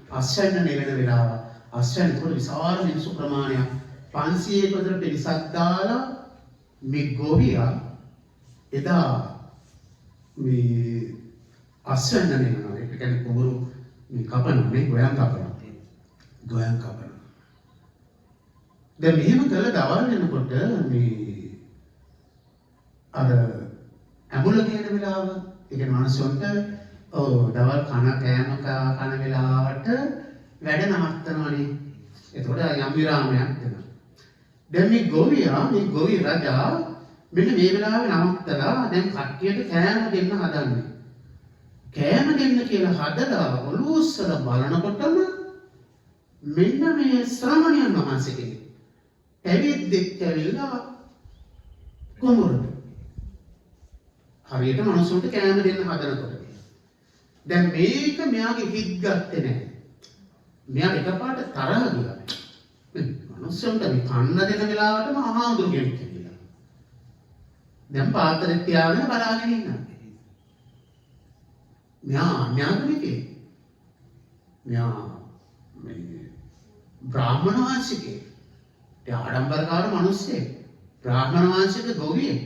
අස්වැන්න නෙවෙන වෙලාව අස්වැන්න කොට විශාල මිනිසු ප්‍රමාණයක් 500 කට පිරිසක් දාලා මේ ගෝවියා එදා මේ අස්වැන්න නෙවෙනවා. ඒක කියන්නේ කුඹුරු මේ කපනවා මේ ගොයම් කපනවා. දැන් මෙහෙම කළ දවල් වෙනකොට මේ අර ඇඹුල කියන වෙලාව ඒ කියන්නේ මිනිස්සුන්ට දවල් කන වෙලාවට වැඩ නවත්තනවනේ. එතකොට යම් විරාමයක් දෙනවා. දැන් මේ ගෝවි රජා මෙන්න මේ වෙලාවේ නවත්තලා දැන් කට්ටියට කෑම දෙන්න හදන්නේ. කෑම දෙන්න කියලා හදලා ඔළුව උස්සලා බලනකොටම මෙන්න මේ ශ්‍රමණයන් වහන්සේ කෙනෙක් පැවිද්දෙක් ඇවිල්ලා කුඹුරට හරියට මනුස්සුන්ට කෑම දෙන්න හදනකොට දැන් මේක මෙයාගේ හිත් ගත්තේ නැහැ. මෙයා එකපාරට තරහ ගියා. මනුස්සුන්ට මේ කන්න දෙන වෙලාවටම අහාඳුරු කෙනෙක් කියලා. දැන් පාත්‍රෙත් තියාගෙන බලාගෙන ඉන්නවා. මෙයා බ්‍රාහ්මණ වංශිකේ. ඒ ආඩම්බරකාර මිනිස්සෙක්. බ්‍රාහ්මණ වංශික ගෝවියෙක්.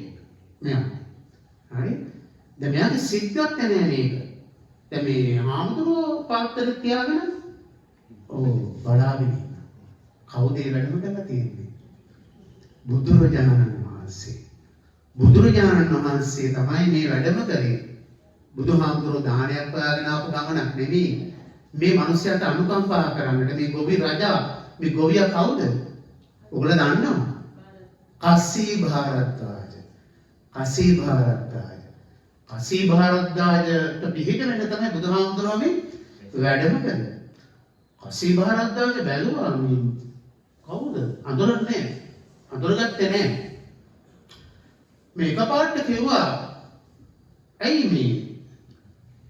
මෙයා. හරි? දැන් මෙයාගේ සිද්දක් නැහැ මේක. දැන් මේ හාමුදුරුවෝ පාත්‍රෙත් තියාගෙන බලාගෙන ඉන්නවා. කවුද ඒ වැඩම කරලා තියෙන්නේ? බුදුරජාණන් වහන්සේ. බුදුරජාණන් වහන්සේ තමයි මේ වැඩම කරේ. බුදුහාමුදුරුවෝ දානයක් හොයාගෙන ආපු ගමනක් නෙමෙයි. මේ මිනිස්යාට අනුකම්පා කරන්නට මේ ගෝවි රජා මේ ගෝවියා කවුද? ඔයගොල්ලෝ දන්නවද? කස්සී භාරද්වාජ. කස්සී භාරද්වාජට පිහිට වෙන්න තමයි බුදුහාමුදුරුවෝ මේ වැඩම කළේ. කස්සී භාරද්වාජ බැලුවා මේ කවුද? අඳුරන්නේ නැහැ. අඳුරගත්තේ නැහැ. මේ එකපාරට කිව්වා ඇයි මේ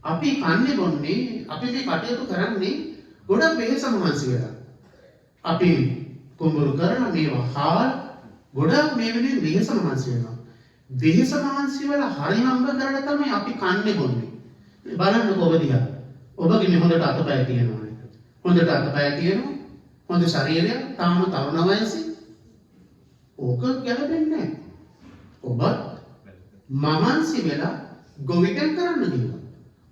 අපි කන්නේ බොන්නේ අපි මේ කටයුතු කරන්නේ ගොඩක් වෙහෙස මහන්සි වෙලා. අපි කුඹුරු කරන මේවා හාල් ගොඩක් මේ වෙනින් වෙහෙස මහන්සි වෙනවා. වෙහෙස මහන්සි වෙලා හරි හම්බ කරලා තමයි අපි කන්නේ බොන්නේ. බලන්නකො ඔබ දිහා. ඔබගේ හොඳට අතපය තියෙනවා. හොඳට අතපය තියෙනවා. හොඳ ශරීරය තාම තරුණ වයසේ. ඕක ගැලපෙන්නේ නැහැ. ඔබත් මහන්සි වෙලා ගොවිතැන් කරන්න කිව්වා.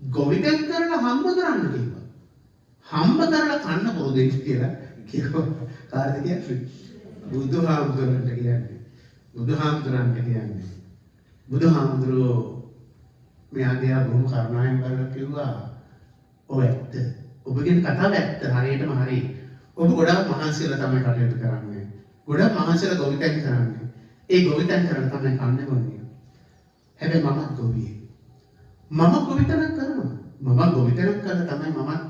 ගොවිතැන් කරලා හම්බ කරන්න කිව්වා. හම්බ කරලා කන්න පොරොදෙක් කියලා කිව්වා. කාටද කියන්නේ? බුදුහාමුදුරන්ට කියන්නේ. බුදුහාමුදුරෝ මේ ආදියා බොහොම කරුණාවෙන් බලලා කිව්වා ඔය ඇත්ත. ඔබගේ කතාව ඇත්ත හරියටම හරි. ඔබ ගොඩාක් මහන්සියලා තමයි කටයුතු කරන්නේ. ගොඩාක් මහන්සියලා ගොවිතැන් කරන්නේ. ඒ ගොවිතැන් කරලා තමයි කන්නේ බොන්නේ. හැබැයි මමත් ගොවියෙක්. මම ගොවිතැනක් කරනවා. මම ගොවිතැනක් කරලා තමයි මමත්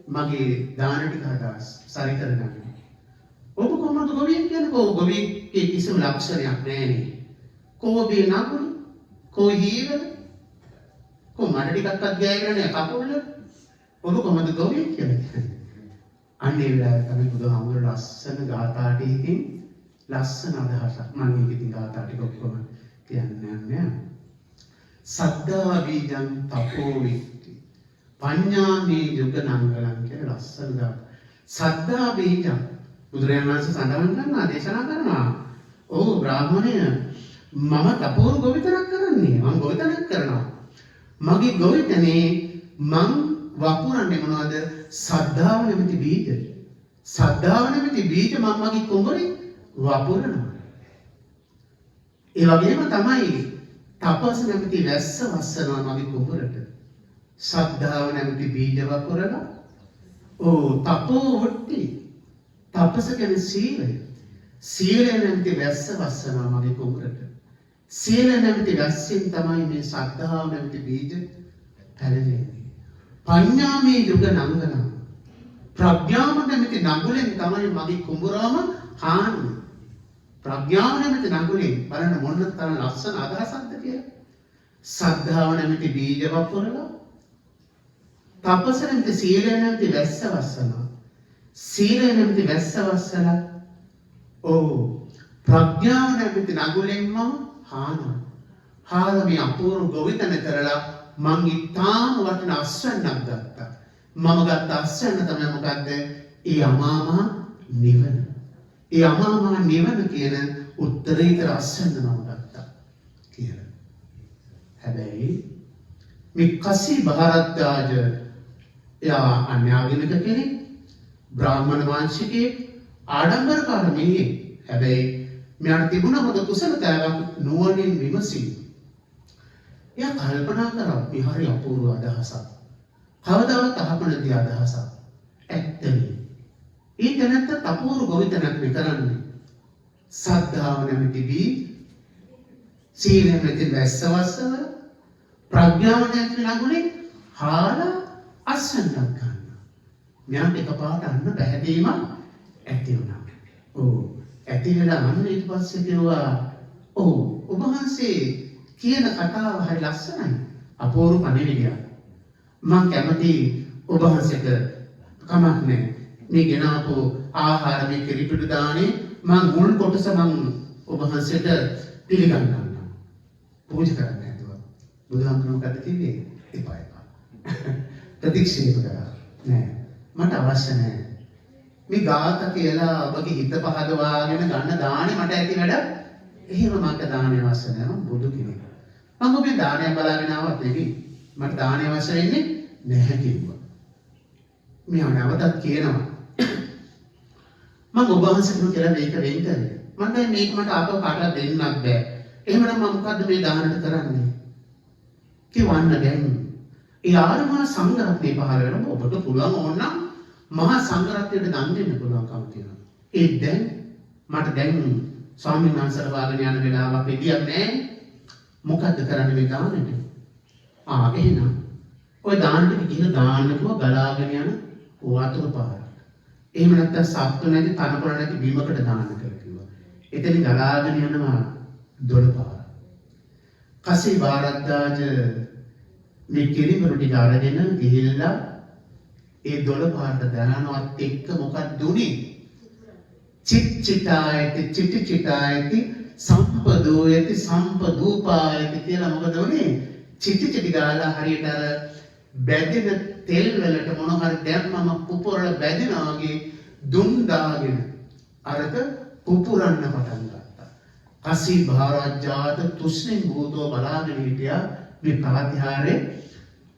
මගේ දාන ටික හදා සරි කරගන්නේ. ඔබ කොහොමද ගොවියෙක් කියන්නේ? ගොවියෙක්ගේ කිසිම ලක්ෂණයක් නැහැනේ. කෝබේ නකුරු, කෝ හීවල, කෝ මඩ ටිකක්වත් ගෑගෙන නැහැ කකුල. ඔබ කොහොමද ගොවියෙක් කියන්නේ? අන්නේ වෙලාවේ තමයි බුදුහාමුදුරුවෝ ලස්සන ගාථා ටිකකින් ලස්සන අදහසක් මම මේක ඉතින් ගාථා ටික ඔක්කොම කියන්නේ නැහැ. සද්ධා බීජං තපෝ විත්ති. පඤ්ඤාමේ යුග නංගලං කියලා ලස්සන දාන. සද්ධා බීජං බුදුරජාණන් වහන්සේ සඳහන් කරනවා දේශනා කරනවා. ඔව් බ්‍රාහ්මණය මම තපෝරු ගොවිතැනක් කරන්නේ. මම ගොවිතැනක් කරනවා. මගේ ගොවිතැනේ මං වපුරන්නේ මොනවද? සද්ධාව නැමැති බීජ. සද්ධාව නැමැති බීජ මම මගේ කුඹුරේ වපුරනවා. ඒ වගේම තමයි තපස් නැමැති වැස්ස වස්සනවා මගේ කුඹුරට. සද්ධාව නැමැති බීජ වපුරලා තපෝ වට්ටි. තපස කියන්නේ සීලය. සීලය නැමැති වැස්ස වස්සනවා මගේ කුඹුරට. සීල නැමැති වැස්සෙන් තමයි මේ සද්ධාව නැමැති බීජ පැලෙන්නේ. පඤ්ඤාමේ යුග නංගන. ප්‍රඥාව නැමැති නඟුලෙන් තමයි මගේ කුඹුරම හාන්නේ. ප්‍රඥාව නැමැති නඟුලෙන් බලන්න මොන තරම් ලස්සන අදහසක්ද කියලා. සද්ධාව නැමැති බීජ වපුරලා තපස නැමැති සීලය නැමැති වැස්ස වස්සනවා. සීලය නැමැති වැස්ස වස්සලා ප්‍රඥාව නැමැති නඟුලෙන්ම හානවා. හාලා මේ අපූර්ව ගොවිතැන කරලා මං ඉතාම වටින අස්වැන්නක් ගත්තා. මම ගත්ත අස්වැන්න තමයි මොකද්ද? ඒ අමාමා නිවන. ඒ අමාමා නිවන කියන උත්තරීතර අස්වැන්න මම ගත්තා කියලා. හැබැයි මේ කසී බහරද්දාජ එයා අන්‍යාගමික කෙනෙක්, බ්‍රාහ්මණ වංශිකයෙක්, ආඩම්බරකාර මිනිහෙක්. හැබැයි මෙයාට තිබුණ හොඳ කුසලතාවක් නුවණින් විමසීම. එයා කල්පනා කරා මේ හරි අපූර්ව අදහසක්. කවදාවත් අහපු නැති අදහසක්. ඇත්තනේ. ඒ දැනත්ත අපූර්ව ගොවිතැනක් කරන්නේ. සද්ධාව නැමැති බීජ, සීල නැමැති වැස්ස වස්සන, ප්‍රඥාව නැමැති නඟුලේ හාලා අස්වැන්නක් ගන්නවා. මෙයාට එකපාරට අන්න පැහැදීමක් ඇති වුණා. ඇති වෙලා අන්න ඊට පස්සේ කිව්වා ඔබ වහන්සේ කියන කතාව හරි ලස්සනයි. අපූර්ව පණිවිඩයක්. මම කැමති ඔබ වහන්සේට කමක් නැහැ. මේ ගෙනාපු ආහාර මේ කිරිපිඩු දානේ මම මුල් කොටස මම ඔබ වහන්සේට පිළිගන්නවා. පූජා කරන්න හැදුවා. බුදුහාමුදුරුවෝ මොකද කිව්වේ? එපා. ප්‍රතික්ෂේප කරා. නෑ. මට අවශ්‍ය නෑ. මේ ගාත කියලා ඔබගේ හිත පහදවාගෙන ගන්න දානේ මට ඇති වැඩ. එහෙම මට දානේ අවශ්‍ය නෑ. මම බුදු කෙනෙක්. මම ඔබේ දානය බලාගෙන ආවත් නෙවෙයි. මට දානය අවශ්‍ය වෙන්නේ නැහැ කිව්වා. මෙයා නැවතත් කියනවා මම ඔබ වහන්සේට කියලා මේක වෙන් කරේ. මම දැන් මේක මට ආපහු කාටවත් දෙන්නත් බෑ. එහෙමනම් මම මොකද්ද මේ දානට කරන්නේ? කිව්වන්න දැන් ඒ ආරමහා සංඝරත්නය පහළ වෙනකොට ඔබට පුළුවන් ඕනනම් මහා සංඝරත්නයට දන් දෙන්න පුළුවන්කම තියෙනවා. ඒ දැන් මට දැන් ස්වාමීන් වහන්සේලා වාගෙන යන වෙලාවක් එදියක් නැහැ. මොකද්ද කරන්නේ මේ දානෙට? එහෙනම් ඔය දානෙට ගිහින් දාන්නකෝ ගලාගෙන යන වතුර පාර. එහෙම නැත්නම් සත්තු නැති තනකොළ නැති බිමකට දාන්න කියලා කිව්වා. එතනින් ගලාගෙන යනවා දොළ පාර. කසී බාරද්දාජ මේ කිරිමරු ටික අරගෙන ගිහිල්ලා ඒ දොළ පාරට දානවත් එක්ක මොකක්ද උනේ? චිට්චිටායති සම්පදෝයති සම්පදූපායති කියලා මොකද උනේ? චිටි ගාලා හරියට අර බැදෙන තෙල් වලට මොන හරි දැම්මම පුපුරලා බැදෙනා වගේ දුම් දාගෙන අරක පුපුරන්න පටන් ගත්තා. කසී භාරජ්ජාත තුෂ්ණින් භූතෝ බලාගෙන හිටියා මේ ප්‍රාතිහාරේ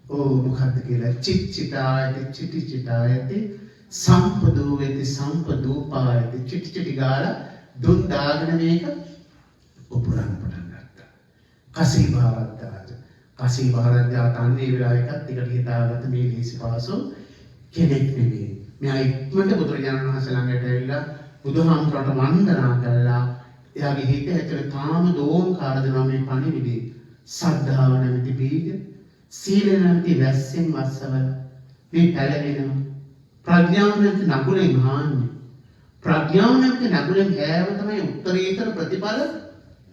මොකක්ද කියලා චිට්චිටායති සම්පදෝයති සම්පදූපායති චිටි ගාලා දුම් දාගෙන මේක පුපුරන්න පටන් ගත්තා. කසී භාරජ්ජාත කසී බහරජ්ජා තන්නේ වෙලාව එකත් ටිකට හිතාගත්ත මේ ලීසි පාසු කෙනෙක් නෙමෙයි. මෙයා ඉක්මනට බුදුරජාණන් වහන්සේ ළඟට ඇවිල්ලා බුදුහාමුදුරට වන්දනා කළා. එයාගේ හිත ඇතුලේ තාම දෝංකාර දෙනවා මේ පණිවිඩේ. සද්ධාව නැමැති බීජ, සීල නැමැති වැස්සෙන් වස්සවල මේ පැලවෙනවා. ප්‍රඥාව නැමැති නගුලෙන් හාන්නේ. ප්‍රඥාව නැමැති නගුලෙන් හැම තමයි උත්තරීතර ප්‍රතිඵල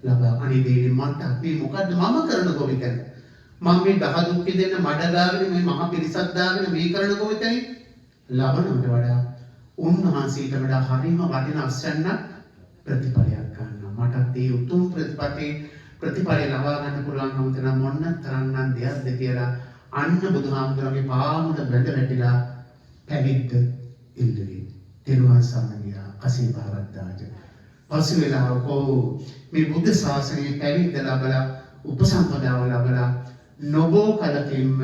ලබා. අනේ දෙවියන් මට අපි මොකද්ද මම කරන ගොවිතැන? මම මේ දහ දුක්ඛ දෙන්න මඩ දාගෙන මේ මහ පිරිසක් දාගෙන මේ කරන ගොවිතැනි ලබනවට වඩා උන්වහන්සේට වඩා හරිම වටින අස්වැන්න ප්‍රතිඵලයක් ගන්නවා. මටත් ඒ උතුම් ප්‍රතිපලේ ප්‍රතිඵල ලබා ගන්න පුළුවන්කම තියෙන මොන්න තරම්නම් දෙයක්ද කියලා අන්න බුදුහාමුදුරන්ගේ පාමුල බැඳ වැටිලා පැවිද්ද ඉල්ලුවේ. තෙරුවන් සරණ ගියා කසී භාරද්වාජ. පසු වෙලාවක මේ බුද්ධ ශාසනයේ පැවිද්ද ලැබලා උපසම්පදාව ලැබලා නොබෝ කලකින්ම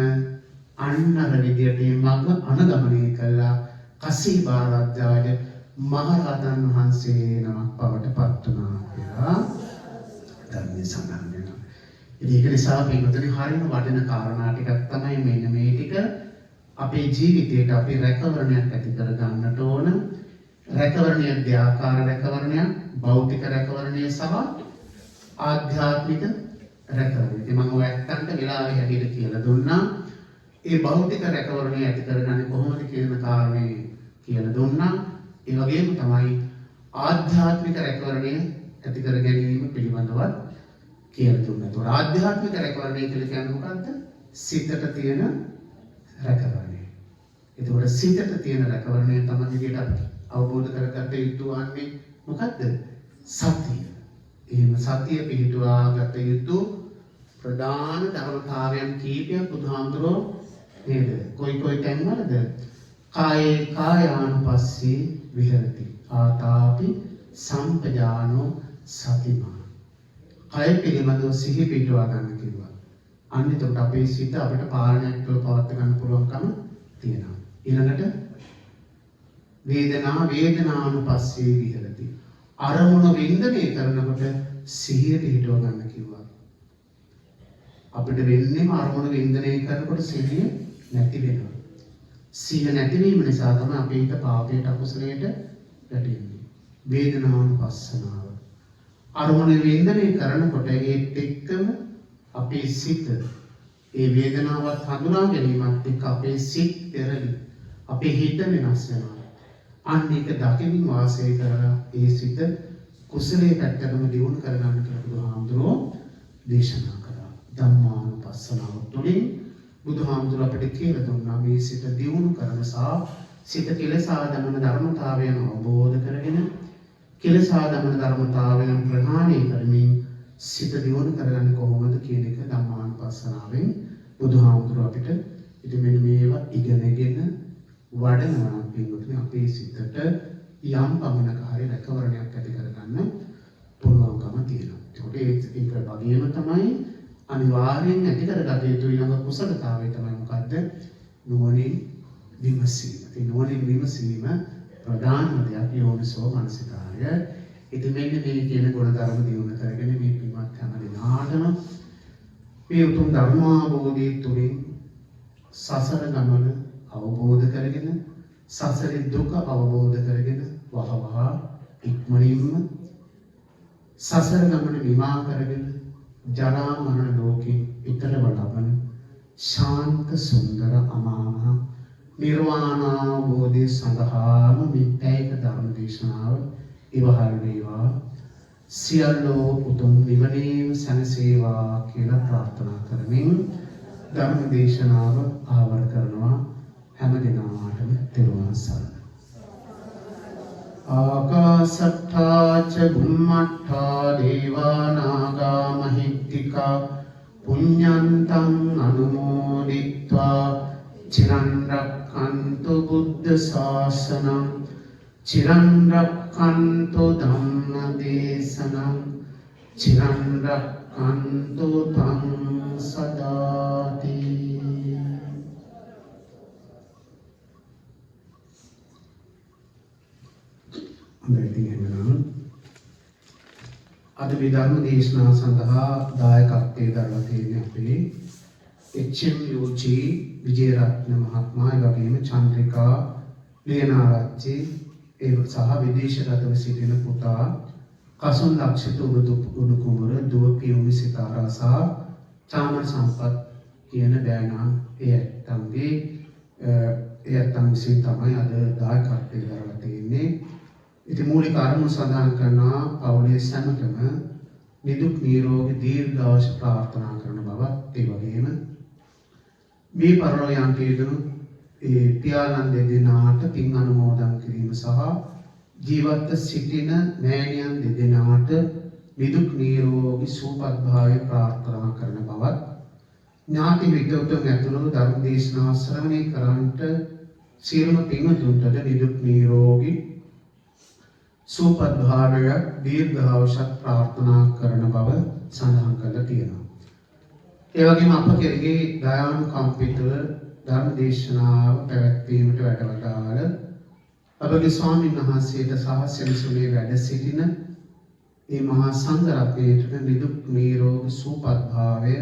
අන්නර විදියට මඟ අනුගමනය කළා කසී භාරද්වාජ මහරහතන් වහන්සේ නමක් බවට පත් වුණා කියලා ධර්මයේ සඳහන් වෙනවා. ඉතින් ඒක නිසා පිටුතුනි හරියම වටින කාරණා ටිකක් තමයි මෙන්න මේ ටික අපේ ජීවිතයට අපි රැකවරණයක් ඇති කර ගන්නට ඕන. රැකවරණයක් දෙආකාර රැකවරණයක්, භෞතික රැකවරණය සහ ආධ්‍යාත්මික රැකවරණය. ඉතින් මම ඔය ඇත්තන්ට වෙලාවෙ හැටියට කියලා දුන්නා. ඒ භෞතික රැකවරණය ඇති කරගන්නේ කොහොමද කියන කාරණේ කියලා දුන්නා. ඒ වගේම තමයි ආධ්‍යාත්මික රැකවරණය ඇති කර ගැනීම පිළිබඳවත් කියලා දුන්නා. ඒතකොට ආධ්‍යාත්මික රැකවරණය කියලා කියන්නේ මොකක්ද? සිතට තියෙන රැකවරණය. ඒතකොට සිතට තියෙන රැකවරණය තමයි විදියට අපි අවබෝධ කරගත්ත යුතු වන්නේ මොකද්ද? සතිය. එහෙම සතිය පිළිටුවා ගත යුතු ප්‍රධාන ධර්මතාවයන් කීපයක් බුදුහාමුදුරෝ නේද? කොයි තැන්වලද? කායේ කායානුපස්සී විහෙරති. ආතාපි සම්පජානෝ සතිමා. කය පිළිබඳව සිහි පිටවා ගන්න කිව්වා. අන්න එතකොට අපේ සිත අපිට පාලනයක් තුළ පවත් ගන්න පුළුවන්කම තියෙනවා. ඊළඟට වේදනානුපස්සී විහෙරති. අරමුණ වින්දනය කරනකොට සිහිය පිටව ගන්න කිව්වා. අපිට වෙන්නේම අරමුණ වින්දනය කරනකොට සිහිය නැති වෙනවා. සිහිය නැතිවීම නිසා තමයි අපි හිත පාපයට අකුසලයට වැටෙන්නේ. වේදනානුපස්සනාව. අරමුණ වින්දනය කරනකොට ඒත් එක්කම අපේ සිත ඒ වේදනාවත් හඳුනා ගැනීමත් එක්ක අපේ සිත් පෙරලි. අපේ හිත වෙනස් වෙනවා. අන්න ඒක දකින්න වාසය කරලා ඒ සිත කුසලයේ පැත්තටම දියුණු කරගන්න කියලා බුදුහාමුදුරුවෝ දේශනා කළා. ධම්මානුපස්සනාව තුළින් බුදුහාමුදුරුවෝ අපිට කියලා දුන්නා මේ සිත දියුණු කරන සහ සිත කෙලසා දමන ධර්මතාවයන් අවබෝධ කරගෙන කෙලසා දමන ධර්මතාවයන් ප්‍රහාණය කරමින් සිත දියුණු කරගන්නේ කොහොමද කියන එක ධම්මානුපස්සනාවෙන් බුදුහාමුදුරුවෝ අපිට ඉතින් මෙන්න මේවා ඉගෙනගෙන වඩනවා පින්වතුනි අපේ සිතට යම් පමණක හරි රැකවරණයක් ඇති කරගන්න පුළුවන්කම තියෙනවා. ඒකට ඒක වගේම තමයි අනිවාර්යෙන් ඇති කරගත යුතු ඊළඟ කුසලතාවය තමයි මොකද්ද? නුවණින් විමසීම. ඒ නුවණින් විමසීම ප්‍රධානම දෙයක් යෝනිසෝ මනසිකාරය. ඉතින් මෙන්න මේ කියන ගුණධර්ම දියුණු කරගෙන මේ පින්වත් හැම දිනාටම මේ උතුම් ධර්මාභෝධය තුළින් සසර ගමන අවබෝධ කරගෙන සසරේ දුක අවබෝධ කරගෙන වහවහ ඉක්මනින්ම සසර ගමන නිමා කරගෙන ජරා මරණ ලෝකෙන් ඈතරව ලබන ශාන්ත සුන්දර අමාමහ නිර්වාණ අවබෝධය සඳහාම මේ පැයක ධර්ම දේශනාව ඉවහල් වේවා. සියල්ලෝ උතුම් නිවනේම සැනසේවා කියලා ප්‍රාර්ථනා කරමින් ධර්ම දේශනාව ආවර කරනවා. හැම දිනකටම තෙරුවන් සරණයි. ආකාශට්ඨා ච බුම්මට්ඨා දේවා නාග මහිද්దికා පුඤ්ඤන්තං අනුමෝදිත්වා චිරන් රක්ඛන්තු බුද්ධ ශාසනං චිරන් රක්ඛන්තු ධම්ම දේශනං චිරන් රක්ඛන්තු තං සදාති. අද මේ ධර්ම දේශනාව සඳහා දායකත්වයේ දරලා තියෙන අපේ HMUG විජේරත්න මහත්මයා, ඒ වගේම චන්ද්‍රිකා ලියනාරච්චි ඒ සහ විදේශගතව සිටින පුතා කසුන් ලක්ෂිත උඩුකුඹුර දුව පියුමි සිතාරා සහ චාමර සම්පත් කියන බෑනා ඒ ඇත්තන් විසින් තමයි අද දායකත්වයේ දරලා තියෙන්නේ. ඉතින් මූලික අරමුණු සඳහන් කරනවා පවුලේ සැමටම නිදුක් නිරෝගී දීර්ඝායුෂ ප්‍රාර්ථනා කරන බවත් ඒ වගේම මේ පරලෝකයන් කියදුණු ඒ පියාණන් දෙදෙනාට පින් අනුමෝදන් කිරීම සහ ජීවත්ව සිටින මෑණියන් දෙදෙනාට නිදුක් නිරෝගී සුවපත් භාවය ප්‍රාර්ථනා කරන බවත් ඥාති විද්වතුන් ඇතුළු ධර්ම දේශනා ශ්‍රවණය කරන්ට සියලුම පින්වතුන්ට නිදුක් නිරෝගී සුවපත් භාවය දීර්ඝායුෂත් ප්‍රාර්ථනා කරන බව සඳහන් කරලා තියෙනවා. ඒ වගේම අප කෙරෙහි දයානුකම්පිතව ධර්ම දේශනාව පැවැත්වීමට වැඩවටාල අපගේ ස්වාමීන් වහන්සේට සහ සෙනසුනේ වැඩ සිටින මේ මහා සංඝ රත්නයට නිදුක් නිරෝගී සුවපත් භාවය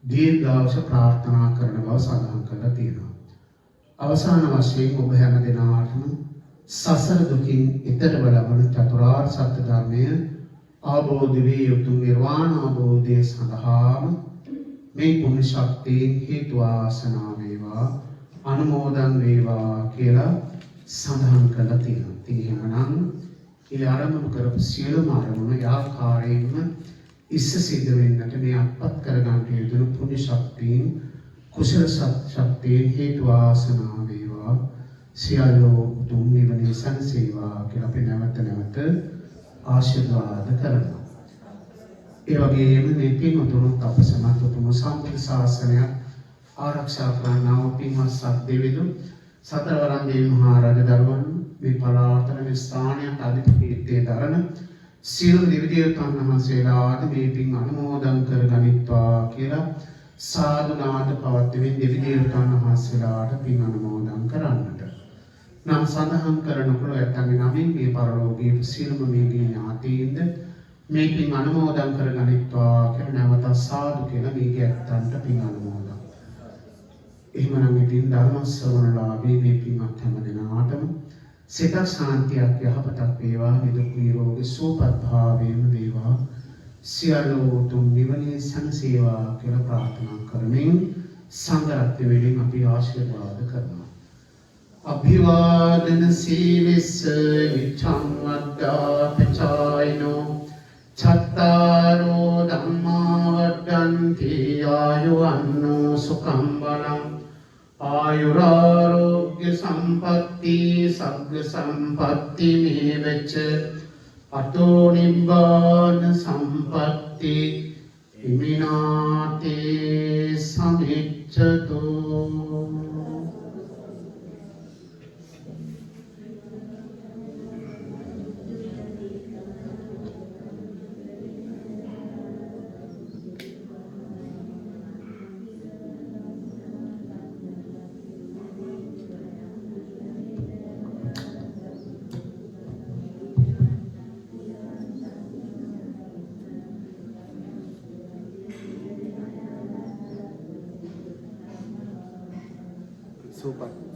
දීර්ඝායුෂ ප්‍රාර්ථනා කරන බව සඳහන් කරලා තියෙනවා. අවසාන වශයෙන් ඔබ හැම දිනාටම සසර දුකින් ඈතර ලබන චතුරාර්ය සත්‍ය ධර්මය අවබෝධ වී උතුම් නිර්වාණ අවබෝධය සඳහාම මේ පුණ්‍ය ශක්තියෙන් හේතු වාසනා වේවා අනුමෝදන් වේවා කියලා සඳහන් කරලා තියෙනවා. ඉතින් එහෙමනම් ඒ ආරම්භ කරපු සියලුම ආරමුණු යාකාරයෙන්ම ඉස්ස සිද්ධ වෙන්නට මේ අත්පත් කරගන්න යුතු පුණ්‍ය ශක්තියෙන් කුසල ශක්තියෙන් හේතු වාසනා වේවා සියලු උතුම් නිවනේ සැනසේවා කියලා අපි නැවත ආශිර්වාද කරනවා. ඒ වගේම මේ පින්වතුන්ට අප සමත් උතුම් සම්පූර්ණ ශාසනය ආරක්ෂා කරන්නා වූ පින්වත් සත් දෙවිඳුන් සතරවරන් දේව මහා රජ දරුවන් මේ පලාතන මේ ස්ථානයට අධිපතිත්වයේ දරන සියලු දෙවි දේවතාවුන් වහන්සේලාට මේ පින් අනුමෝදන් කරගනිත්වා කියලා සාදු නාද පවත්වමින් දෙවි දේවතාවුන් වහන්සේලාට පින් අනුමෝදන් කරන්නට නම් සඳහන් කරනකොට ඇත්තන්ගේ නමින් මේ පරලෝකීය සියලුම මේ ඥාතීන්ද මේ පින් අනුමෝදන් කරගනිත්වා කියලා නැවත සාදු කියලා මේ ඇත්තන්ට පින් අනුමෝදන්. එහෙමනම් ඉතින් ධර්ම ශ්‍රවණලාභී මේ පින්වත් හැම දිනාටම සිත ශාන්තියක් යහපතක් වේවා නිදුක් නිරෝගී සුවපත් භාවයෙන් වේවා සියලු උතුම් නිවනේ සැනසේවා කියලා ප්‍රාර්ථනා කරමින් සංඝ රත්නය වෙලින් අපි ආශිර්වාද කරනවා. අභිවාදන සීලස්ස නිච්ඡං වද්දා පචායිනෝ චත්තාරෝ ධම්මා වද්දන්ති ආයුවන්නෝ සුඛං බලං ආයුරාරෝග්‍ය සම්පatti සග්ග සම්පatti මේවච අතෝ නිබ්බාන සම්පatti ඉමිනාතේ සමිච්ඡතු.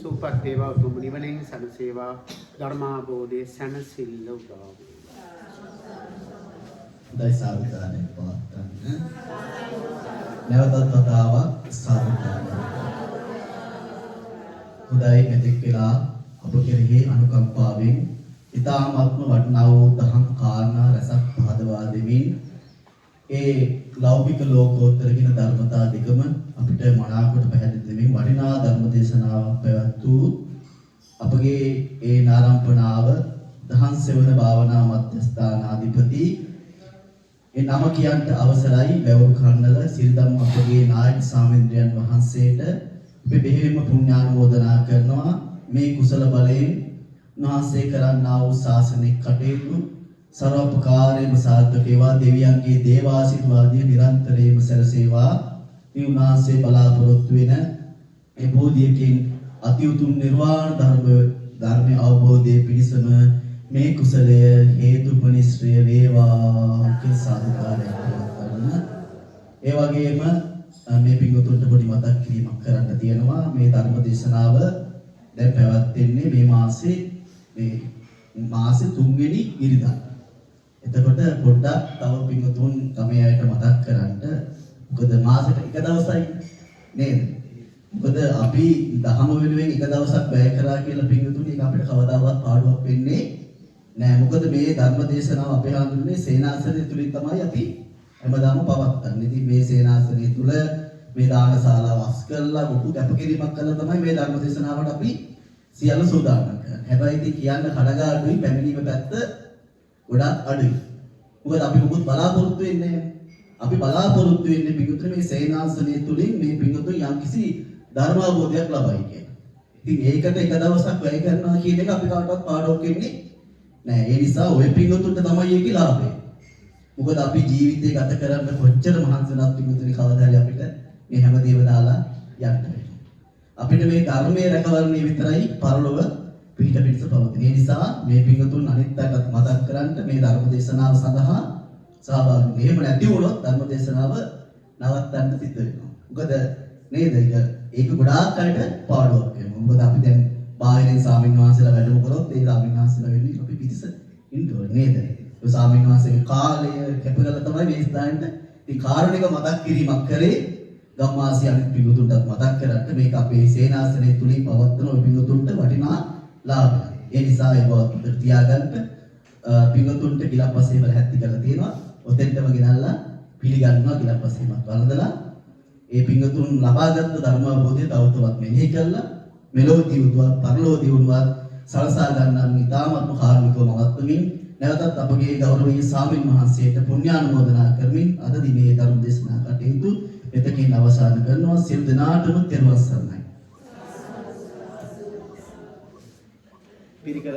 සුපත් වේවා උතුම් නිවනින් සැනසේවා ධර්මාබෝධයේ සැනසෙල්ල උදා දයි සාවිකාරයෙන් පවත්වන්න. නැවතත් වතාවක් සාවිකාරය. හොඳයි මෙතෙක් වෙලා අප කෙරෙහි අනුකම්පාවෙන් ඊ타මාත්ම වටිනා වූ දහම් කාරණා රසක් පහදවා දෙමින් ඒ ලෞකික ලෝකෝත්තර කියන ධර්මතා දෙකම අපිට මනාකොට පැහැදිලි දෙමින් වටිනා ධර්ම දේශනාවක් පැවැත්වූ අපගේ ඒ නාරම්පණාව දහම් සෙවන භාවනා මධ්‍යස්ථානාධිපති ඒ නම කියන්ට අවසරයි වැවුරු කන්නල සිරිදම් අපගේ නායක සාමෙන්ද්‍රයන් වහන්සේට අපි බෙහෙවින්ම පුණ්‍යානුමෝදනා කරනවා. මේ කුසල බලයෙන් උන්වහන්සේ කරන්නා වූ ශාසනික කටයුතු සර්වපකාරයෙන්ම සාර්ථක වේවා. දෙවියන්ගේ දේවාශිර්වාදය නිරන්තරයෙන්ම සැලසේවා. මේ උන්වහන්සේ බලාපොරොත්තු වෙන ඒ බෝධියකින් අති උතුම් නිර්වාණ ධර්මයේ අවබෝධයේ පිණිසම මේ කුසලය හේතුපනිශ්‍රය වේවා කියලා සාදුකාරයක් කරන. ඒ වගේම මේ පින්වතුන්ට පොඩි මතක් කිරීමක් කරන්න තියෙනවා. මේ ධර්ම දේශනාව දැන් පැවැත්වෙන්නේ මේ මාසේ 3 වෙනි ඉරිදා. එතකොට පොඩ්ඩක් තව පින්වතුන් ගමේ අයට මතක් කරන්න. මොකද මාසෙට එක දවසයි නේද? මොකද අපි දහම වෙනුවෙන් එක දවසක් වැය කරා කියලා පින්වතුන් ඒක අපිට කවදාවත් පාඩුවක් වෙන්නේ නෑ. මොකද මේ ධර්ම දේශනාව අපේ හඳුන්වන්නේ සේනාසනය තුලින් තමයි අපි හැමදාම පවත්වන්නේ. ඉතින් මේ සේනාසනය තුල මේ දානශාලාව වස් කරලා ලොකු කැපකිරීමක් කළා තමයි මේ ධර්ම දේශනාවට අපි සියල්ල සූදානම් කරන්නේ. හැබැයි ඉතින් කියන්න කඩගාටුයි පැමිණීම පැත්ත ගොඩක් අඩුයි. මොකද අපි මොකුත් බලාපොරොත්තු වෙන්නේ නැහැ. අපි බලාපොරොත්තු වෙන්නේ පිඟුතුනේ මේ සේනාසනය තුලින් මේ පිඟුතුන් යම්කිසි ධර්ම අවබෝධයක් ලබයි කියන. ඉතින් ඒකට එක දවසක් වැය කරනවා කියන එක අපි කාටවත් පාඩුවක් වෙන්නේ නෑ. ඒ නිසා ওই පිඟුතුන්ට තමයි ඒකේ ලාභය. මොකද අපි ජීවිතේ ගත කරන්න කොච්චර මහන්සි වුණත් පිඟුතුනේ කවදා හරි අපිට මේ හැමදේම දාලා යන්න වෙනවා. අපිට මේ ධර්මයේ රැකවරණය විතරයි පරලොව පිහිට පිණිස පවතින. ඒ නිසා මේ පිඟුතුන් අනිත් අයටත් මතක් කරන්න මේ ධර්ම දේශනාව සඳහා සහභාගී වෙන්න. එහෙම නැති වුණොත් ධර්ම දේශනාව නවත්තන්න සිද්ධ වෙනවා. මොකද නේද? ඒක ගොඩාක් අයට පාඩුවක් වෙනවා. මොකද අපි දැන් බාහිරින් ස්වාමීන් වහන්සේලා වැඩම කරොත් ඒ ස්වාමීන් වහන්සේලා වෙන්නේ අපි පිටිස ඉන්න ඕනේ නේද? ඒ ස්වාමීන් වහන්සේගේ කාලය කැපකරලා තමයි මේ ස්ථානෙට ඉතින් කාරුණික මතක් කිරීමක් කරේ ගම්වාසී අනිත් පිඟුතුන්ටත් මතක් කරන්න මේක අපේ සේනාසනය තුලින් පවත්වන ඔය පිඟුතුන්ට වටිනා ලාභයක්. ඒ නිසා ඒක වත්තට තියාගන්න පිඟුතුන්ට ගිලප්පසේ වල හැත්ති කරලා තියෙනවා. ඔතෙන්ටම ගෙනල්ලා පිළිගන්නවා ගිලප්පසේමත් වළඳලා ඒ පිඟුතුන් ලබාගත් ධර්ම අවබෝධය තවතවත් මෙනෙහි කරලා මෙලොව දියුණුවත් පරලොව දියුණුවත් සලසා ගන්නා ඉතාමත්ම කාර්මිකව මවත්වමින් නැවතත් අපගේ ගෞරවනීය ස්වාමීන් වහන්සේට පුණ්‍යානුමෝදනා කරමින් අද දිනේ ධර්ම දේශනා කටයුතු එතකින් අවසන් කරනවා. සියලු දෙනාටම තෙරුවන් සරණයි. පිරිකර